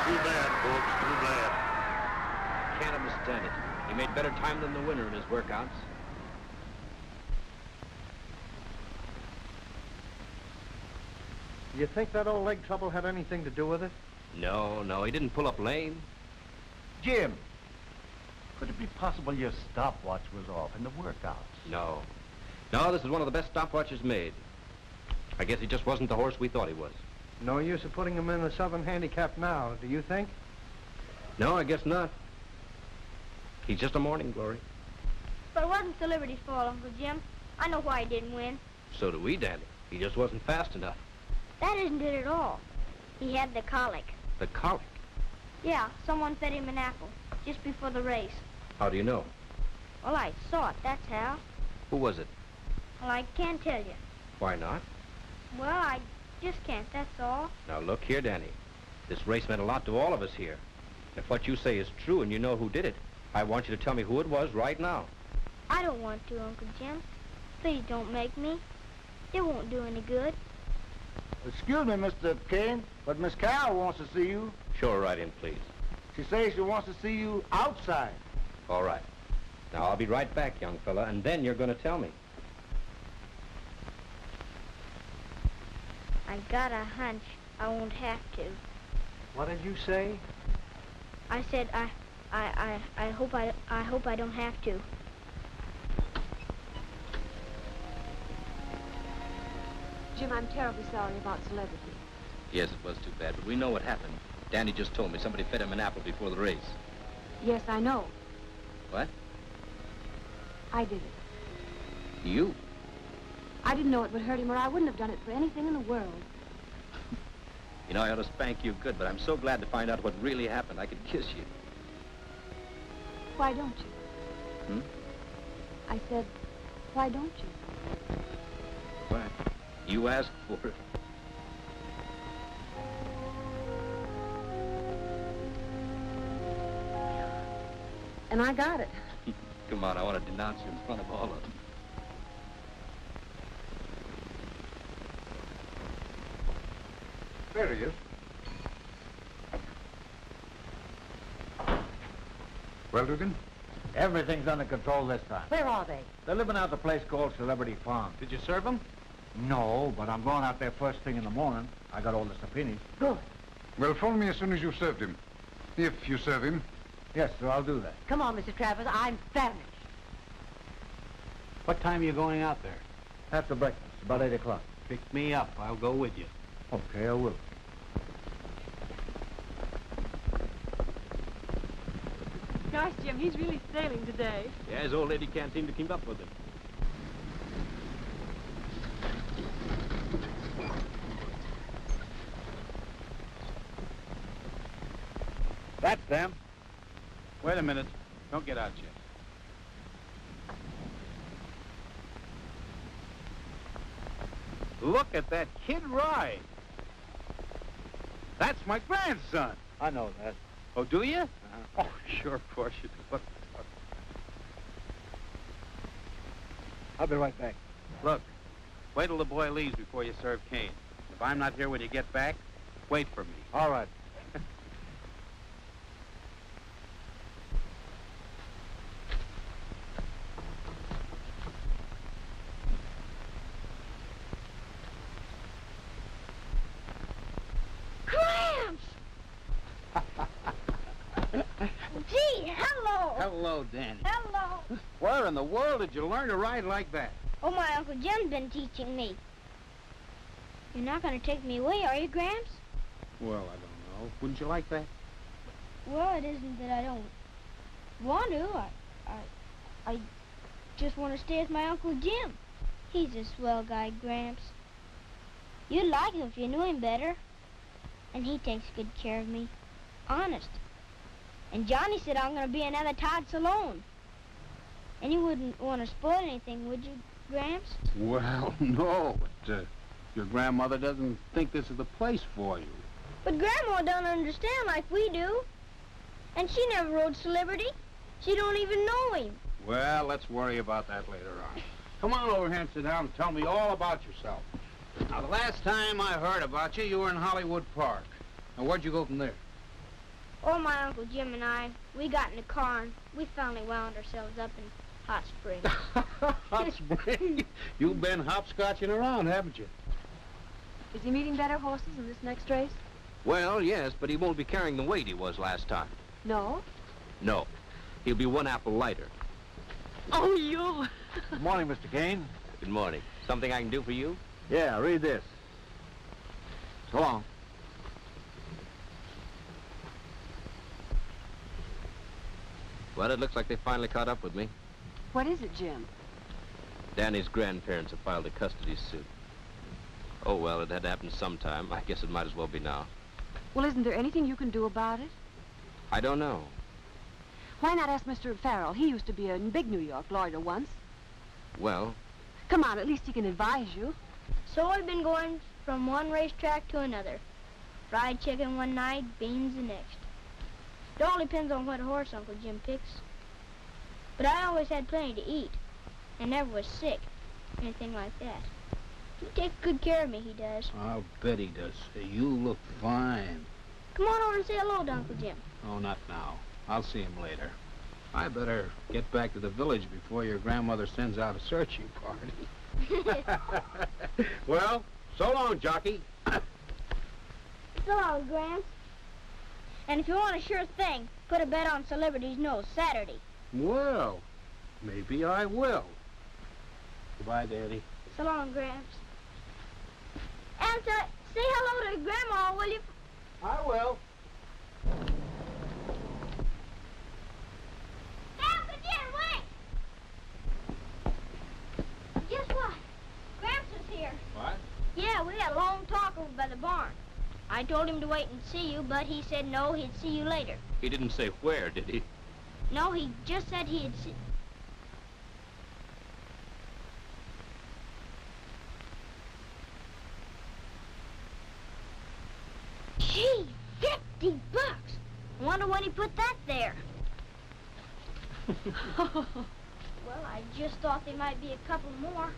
Too bad, folks, too bad. Can't understand it. He made better time than the winner in his workouts. Do you think that old leg trouble had anything to do with it? No, he didn't pull up lame. Jim, could it be possible your stopwatch was off in the workouts? No, this is one of the best stopwatches made. I guess he just wasn't the horse we thought he was. No use of putting him in the Southern Handicap now, do you think? No, I guess not. He's just a morning glory. But it wasn't Celebrity's fault, Uncle Jim. I know why he didn't win. So do we, Danny. He just wasn't fast enough. That isn't it at all. He had the colic. The colic? Yeah, someone fed him an apple just before the race. How do you know? Well, I saw it, that's how. Who was it? Well, I can't tell you. Why not? Well, I just can't, that's all. Now, look here, Danny. This race meant a lot to all of us here. If what you say is true and you know who did it, I want you to tell me who it was right now. I don't want to, Uncle Jim. Please don't make me. It won't do any good. Excuse me, Mr. Kane, but Miss Carol wants to see you. Show her right in, please. She says she wants to see you outside. All right. Now, I'll be right back, young fella, and then you're going to tell me. I got a hunch I won't have to. What did you say? I said I hope I don't have to. Jim, I'm terribly sorry about Celebrity. Yes, it was too bad, but we know what happened. Danny just told me somebody fed him an apple before the race. Yes, I know. What? I did it. You? I didn't know it would hurt him, or I wouldn't have done it for anything in the world. You know, I ought to spank you good, but I'm so glad to find out what really happened. I could kiss you. Why don't you? Hmm? I said, why don't you? What? You asked for it. And I got it. Come on, I want to denounce you in front of all of them. There he is. Well, Dugan? Everything's under control this time. Where are they? They're living out at a place called Celebrity Farm. Did you serve them? No, but I'm going out there first thing in the morning. I got all the subpoenas. Good. Well, phone me as soon as you've served him. If you serve him. Yes, sir, I'll do that. Come on, Mr. Travers. I'm famished. What time are you going out there? After breakfast, about 8 o'clock. Pick me up. I'll go with you. Okay, I will. Gosh, Jim, he's really sailing today. Yeah, his old lady can't seem to keep up with him. That's them. Wait a minute. Don't get out yet. Look at that kid ride. That's my grandson. I know that. Oh, do you? Oh, sure, of course you do. Look. I'll be right back. Look, wait till the boy leaves before you serve Kane. If I'm not here when you get back, wait for me. All right. Gramps! Gee, hello! Hello, Danny. Hello! Where in the world did you learn to ride like that? Oh, my Uncle Jim's been teaching me. You're not going to take me away, are you, Gramps? Well, I don't know. Wouldn't you like that? Well, it isn't that I don't want to. I just want to stay with my Uncle Jim. He's a swell guy, Gramps. You'd like him if you knew him better. And he takes good care of me. Honest. And Johnny said I'm going to be another Todd Salone. And you wouldn't want to spoil anything, would you, Gramps? Well, no, but your grandmother doesn't think this is the place for you. But Grandma don't understand like we do. And she never rode Celebrity. She don't even know him. Well, let's worry about that later on. Come on over here and sit down and tell me all about yourself. Now, the last time I heard about you, you were in Hollywood Park. Now, where'd you go from there? Oh, my Uncle Jim and I, we got in a car and we finally wound ourselves up in Hot Springs. Hot Springs? You've been hopscotching around, haven't you? Is he meeting better horses in this next race? Well, yes, but he won't be carrying the weight he was last time. No? No. He'll be 1 apple lighter. Oh, you! Good morning, Mr. Kane. Good morning. Something I can do for you? Yeah, read this. So long. Well, it looks like they finally caught up with me. What is it, Jim? Danny's grandparents have filed a custody suit. Oh, well, it had happened sometime. I guess it might as well be now. Well, isn't there anything you can do about it? I don't know. Why not ask Mr. Farrell? He used to be a big New York lawyer once. Well, Come on, at least he can advise you. So I've been going from one racetrack to another. Fried chicken one night, beans the next. It all depends on what horse Uncle Jim picks. But I always had plenty to eat, and never was sick, anything like that. He takes good care of me, he does. I'll bet he does. You look fine. Come on over and say hello to Uncle Jim. Oh, not now. I'll see him later. I better get back to the village before your grandmother sends out a searching party. well, so long, jockey. So long, Gramps. And if you want a sure thing, put a bet on Celebrity's nose Saturday. Well, maybe I will. Goodbye, Daddy. So long, Gramps. And say hello to Grandma, will you? I will. Uncle Jim, wait! Guess what? Gramps is here. What? Yeah, we had a long talk over by the barn. I told him to wait and see you, but he said no, he'd see you later. He didn't say where, did he? No, he just said he'd see... Gee, $50! I wonder when he put that there. Well, I just thought there might be a couple more.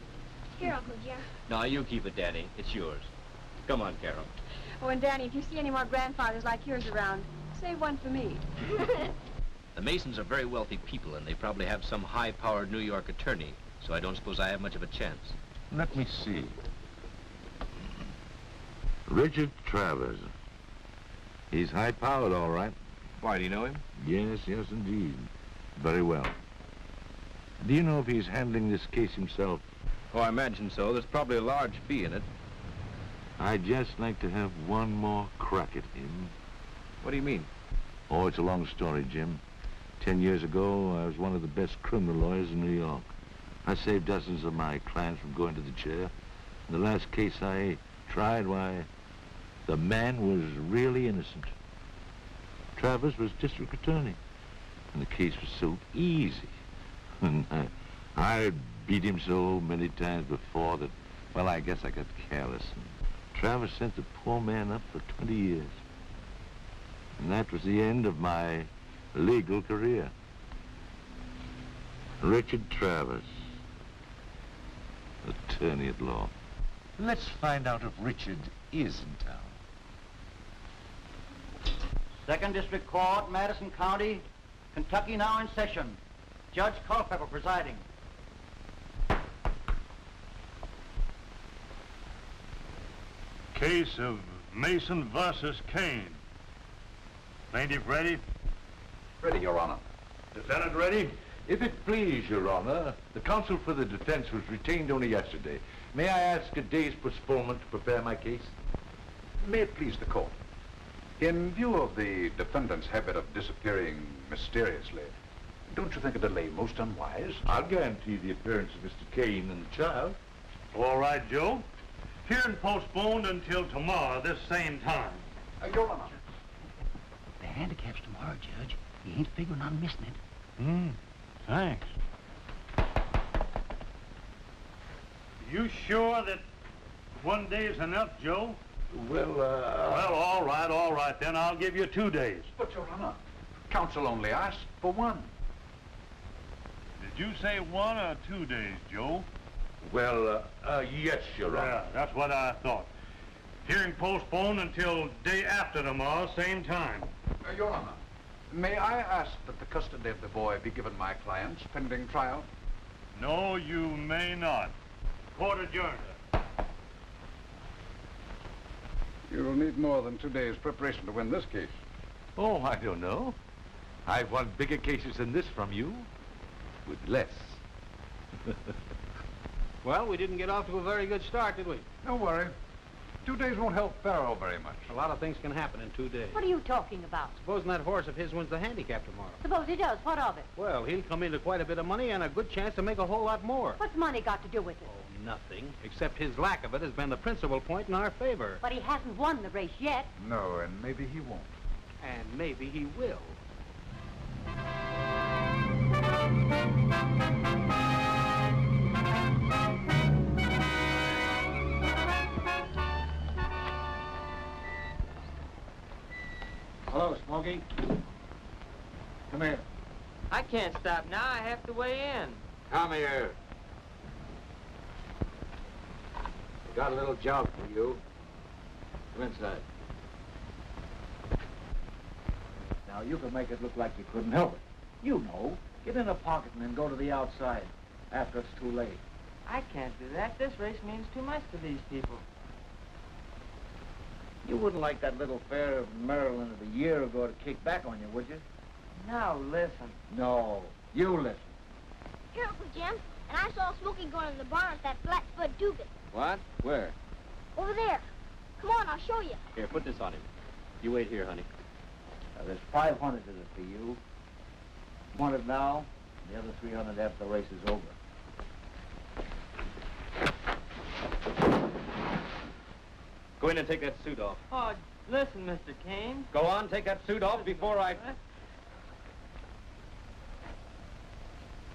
Here, Uncle Jim. No, you keep it, Danny. It's yours. Come on, Carol. Oh, and Danny, if you see any more grandfathers like yours around, save one for me. The Masons are very wealthy people, and they probably have some high-powered New York attorney, so I don't suppose I have much of a chance. Let me see. Richard Travers. He's high-powered, all right. Why, do you know him? Yes, yes, indeed. Very well. Do you know if he's handling this case himself? Oh, I imagine so. There's probably a large fee in it. I'd just like to have one more crack at him. What do you mean? Oh, it's a long story, Jim. 10 years ago, I was one of the best criminal lawyers in New York. I saved dozens of my clients from going to the chair. In the last case I tried, why, the man was really innocent. Travers was district attorney, and the case was so easy. And I beat him so many times before that, well, I guess I got careless. And Travers sent the poor man up for 20 years. And that was the end of my legal career. Richard Travers, attorney at law. Let's find out if Richard is in town. 2nd District Court, Madison County, Kentucky now in session. Judge Culpepper presiding. Case of Mason versus Kane. Plaintiff ready? Ready, Your Honor. Defendant ready? If it please, Your Honor, the counsel for the defense was retained only yesterday. May I ask a day's postponement to prepare my case? May it please the court. In view of the defendant's habit of disappearing mysteriously, don't you think a delay most unwise? I'll guarantee the appearance of Mr. Kane and the child. All right, Joe. Hearing postponed until tomorrow, this same time. Your Honor. The handicap's tomorrow, Judge. You ain't figuring on missing it. Thanks. You sure that one day's enough, Joe? Well, Well, all right, then I'll give you 2 days. But, Your Honor, counsel only asked for one. Did you say 1 or 2 days, Joe? Well, yes, Your Honor. Yeah, that's what I thought. Hearing postponed until day after tomorrow, same time. Your Honor, may I ask that the custody of the boy be given my clients pending trial? No, you may not. Court adjourned. You'll need more than 2 days' preparation to win this case. Oh, I don't know. I've won bigger cases than this from you, with less. Well, we didn't get off to a very good start, did we? Don't worry. 2 days won't help Pharaoh very much. A lot of things can happen in 2 days. What are you talking about? Supposing that horse of his wins the handicap tomorrow. Suppose he does. What of it? Well, he'll come into quite a bit of money and a good chance to make a whole lot more. What's money got to do with it? Oh, nothing. Except his lack of it has been the principal point in our favor. But he hasn't won the race yet. No, and maybe he won't. And maybe he will. Hello, Smokey. Come here. I can't stop now. I have to weigh in. Come here. I got a little job for you. Come inside. Now, you can make it look like you couldn't help it. You know. Get in a pocket and then go to the outside after it's too late. I can't do that. This race means too much to these people. You wouldn't like that little fare of Maryland of a year ago to kick back on you, would you? Now, listen. No. You listen. Here, Uncle Jim. And I saw Smokey going to the barn with that Flatfoot Dugan. What? Where? Over there. Come on, I'll show you. Here, put this on him. You wait here, honey. Now, there's 500 of it for you. 100 now, the other 300 after the race is over. Go in and take that suit off. Oh, listen, Mr. Kane. Go on, take that suit off before I...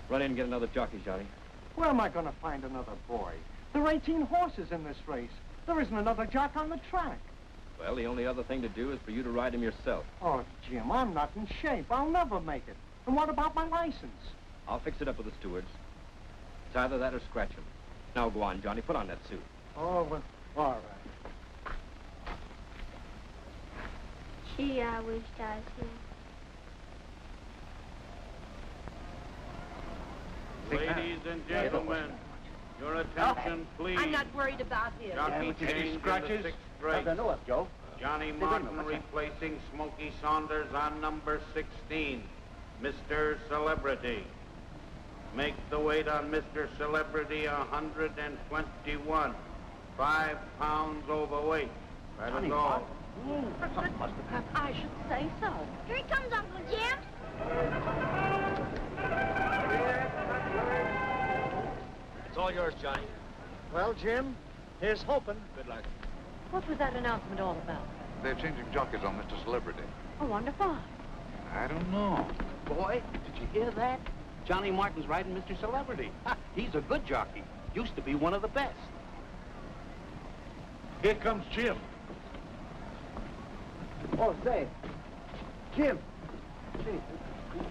Run in and get another jockey, Johnny. Where am I going to find another boy? There are 18 horses in this race. There isn't another jock on the track. Well, the only other thing to do is for you to ride him yourself. Oh, Jim, I'm not in shape. I'll never make it. And what about my license? I'll fix it up with the stewards. It's either that or scratch him. Now go on, Johnny. Put on that suit. Oh, well, all right. Gee, I wished I was here. Ladies and gentlemen, your attention, please. I'm not worried about him. Jockey change in the sixth race. I know it, Joe. Johnny Martin replacing Smokey Saunders on number 16, Mr. Celebrity. Make the weight on Mr. Celebrity 121. 5 pounds overweight. That is all. I should say so. Here he comes, Uncle Jim. It's all yours, Johnny. Well, Jim, here's hoping. Good luck. What was that announcement all about? They're changing jockeys on Mr. Celebrity. Oh, wonderful. I don't know. Boy, did you hear that? Johnny Martin's riding Mr. Celebrity. Ha, he's a good jockey. Used to be one of the best. Here comes Jim. Oh, say, Jim. Gee,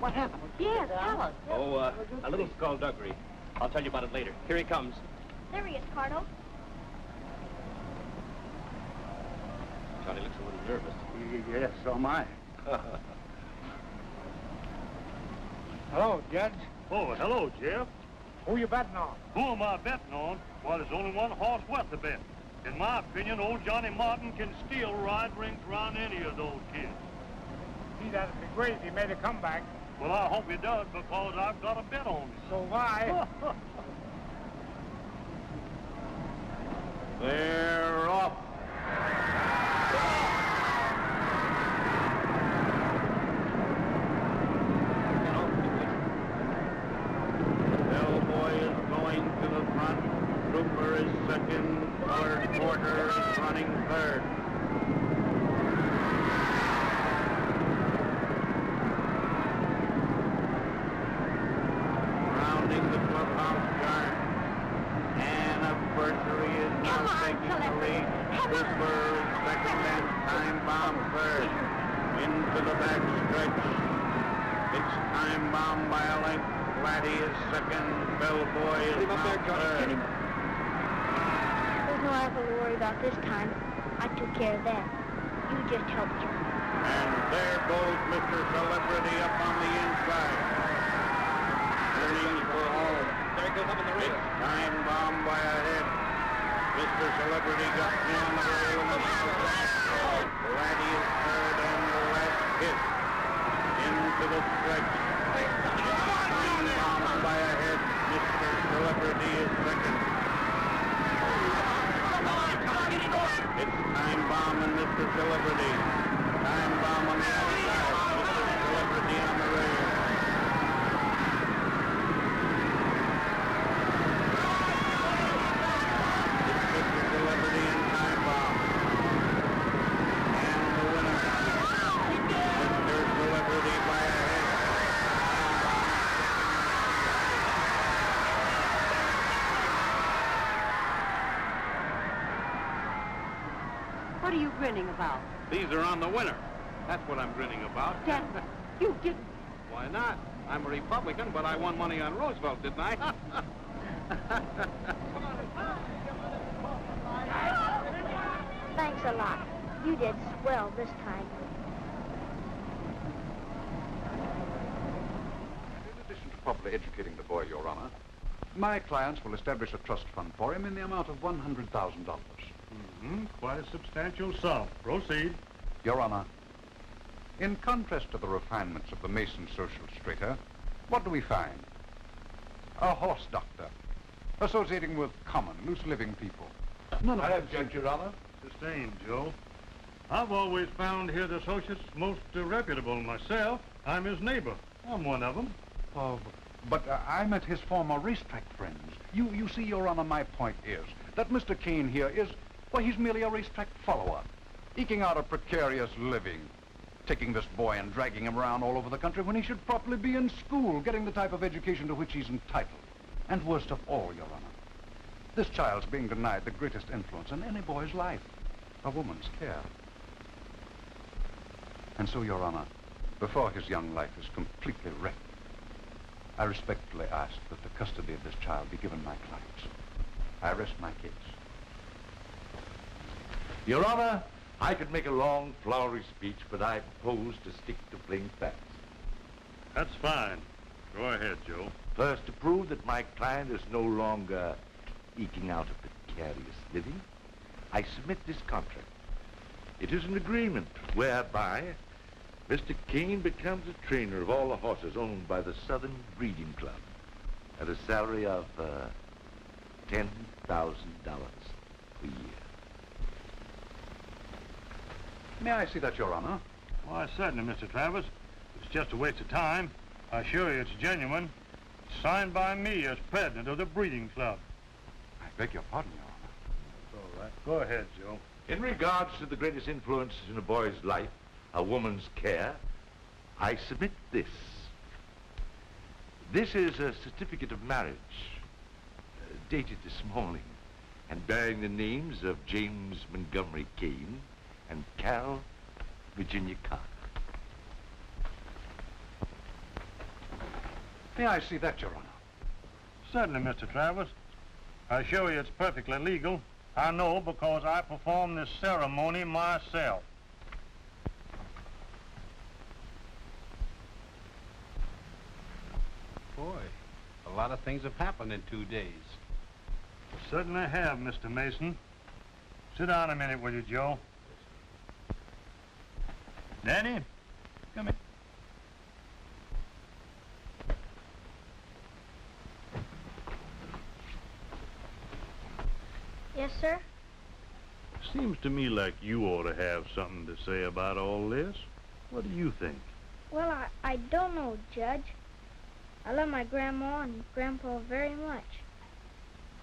what happened? Yes, tell us. Oh, a little skullduggery. I'll tell you about it later. Here he comes. There he is, Cardo. Johnny looks a little nervous. Yes, so am I. Hello, Judge. Oh, hello, Jeff. Who you betting on? Who am I betting on? Well, there's only one horse worth the bet. In my opinion, old Johnny Martin can still ride rings around any of those kids. Gee, that'd be great if he made a comeback. Well, I hope he does, because I've got a bet on him. So have I. They're off. Bellboy is going to the front. Trooper is second. Colored Porter is running third. Rounding the clubhouse yard. Anniversary is now taking the lead. Trooper is second and Time Bomb third. Into the back stretch. It's Time Bomb by a length. Laddie is second. Bellboy is now third. There's no apple to worry about this time. I took care of that. You just helped him. And there goes Mr. Celebrity up on the inside. Turning for home. There he goes up in the ring. Time Bomb by a head. Mr. Celebrity got me on the rail and now the laddie is third and the last hit. Into the stretch. Time bomb by a head. Mr. Celebrity is second. It's Time Bomb and Mr. Celebrity. Time Bomb on the outside. Mr. Celebrity on the rail. What are you grinning about? These are on the winner. That's what I'm grinning about. Dad, you didn't. Why not? I'm a Republican, but I won money on Roosevelt, didn't I? Thanks a lot. You did swell this time. In addition to properly educating the boy, Your Honor, my clients will establish a trust fund for him in the amount of $100,000. Quite a substantial sum. Proceed. Your Honor, in contrast to the refinements of the Mason social strata, what do we find? A horse doctor, associating with common, loose-living people. None of I object, Your Honor. Sustained, Joe. I've always found his associates most reputable myself. I'm his neighbor. I'm one of them. Oh, but I met his former racetrack friends. You see, Your Honor, my point is that Mr. Kane here is, well, he's merely a racetrack follower, eking out a precarious living, taking this boy and dragging him around all over the country when he should properly be in school, getting the type of education to which he's entitled. And worst of all, Your Honor, this child's being denied the greatest influence in any boy's life, a woman's care. And so, Your Honor, before his young life is completely wrecked, I respectfully ask that the custody of this child be given my clients. I rest my case. Your Honor, I could make a long, flowery speech, but I propose to stick to plain facts. That's fine. Go ahead, Joe. First, to prove that my client is no longer eking out a precarious living, I submit this contract. It is an agreement whereby Mr. Kane becomes a trainer of all the horses owned by the Southern Breeding Club at a salary of $10,000 a year. May I see that, Your Honor? Why, certainly, Mr. Travers. It's just a waste of time. I assure you it's genuine. It's signed by me as president of the breeding club. I beg your pardon, Your Honor. All right. Go ahead, Joe. In regards to the greatest influence in a boy's life, a woman's care, I submit this. This is a certificate of marriage, dated this morning, and bearing the names of James Montgomery Kane and Carol Virginia Carter. May I see that, Your Honor? Certainly, Mr. Travers. I assure you it's perfectly legal. I know because I performed this ceremony myself. Boy, a lot of things have happened in 2 days. Certainly have, Mr. Mason. Sit down a minute, will you, Joe? Danny, come here. Yes, sir? Seems to me like you ought to have something to say about all this. What do you think? Well, I don't know, Judge. I love my grandma and grandpa very much.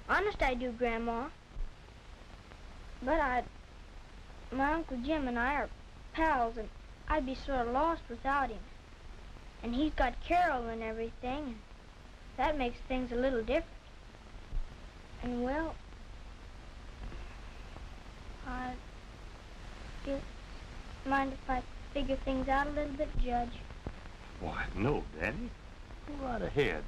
Honest I do, Grandma. But my Uncle Jim and I are pals, and I'd be sort of lost without him. And he's got Carol and everything, and that makes things a little different. And, well, I guess, mind if I figure things out a little bit, Judge? Why, no, Danny. Go right ahead.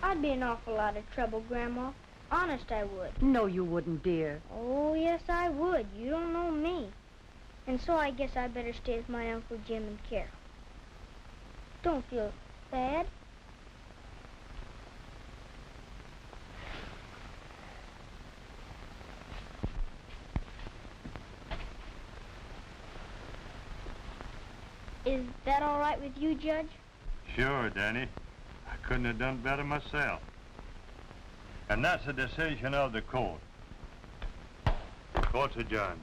I'd be in an awful lot of trouble, Grandma. Honest, I would. No, you wouldn't, dear. Oh, yes, I would. You don't know me. And so I guess I better stay with my Uncle Jim and Carol. Don't feel bad. Is that all right with you, Judge? Sure, Danny. I couldn't have done better myself. And that's the decision of the court. Court's adjourned.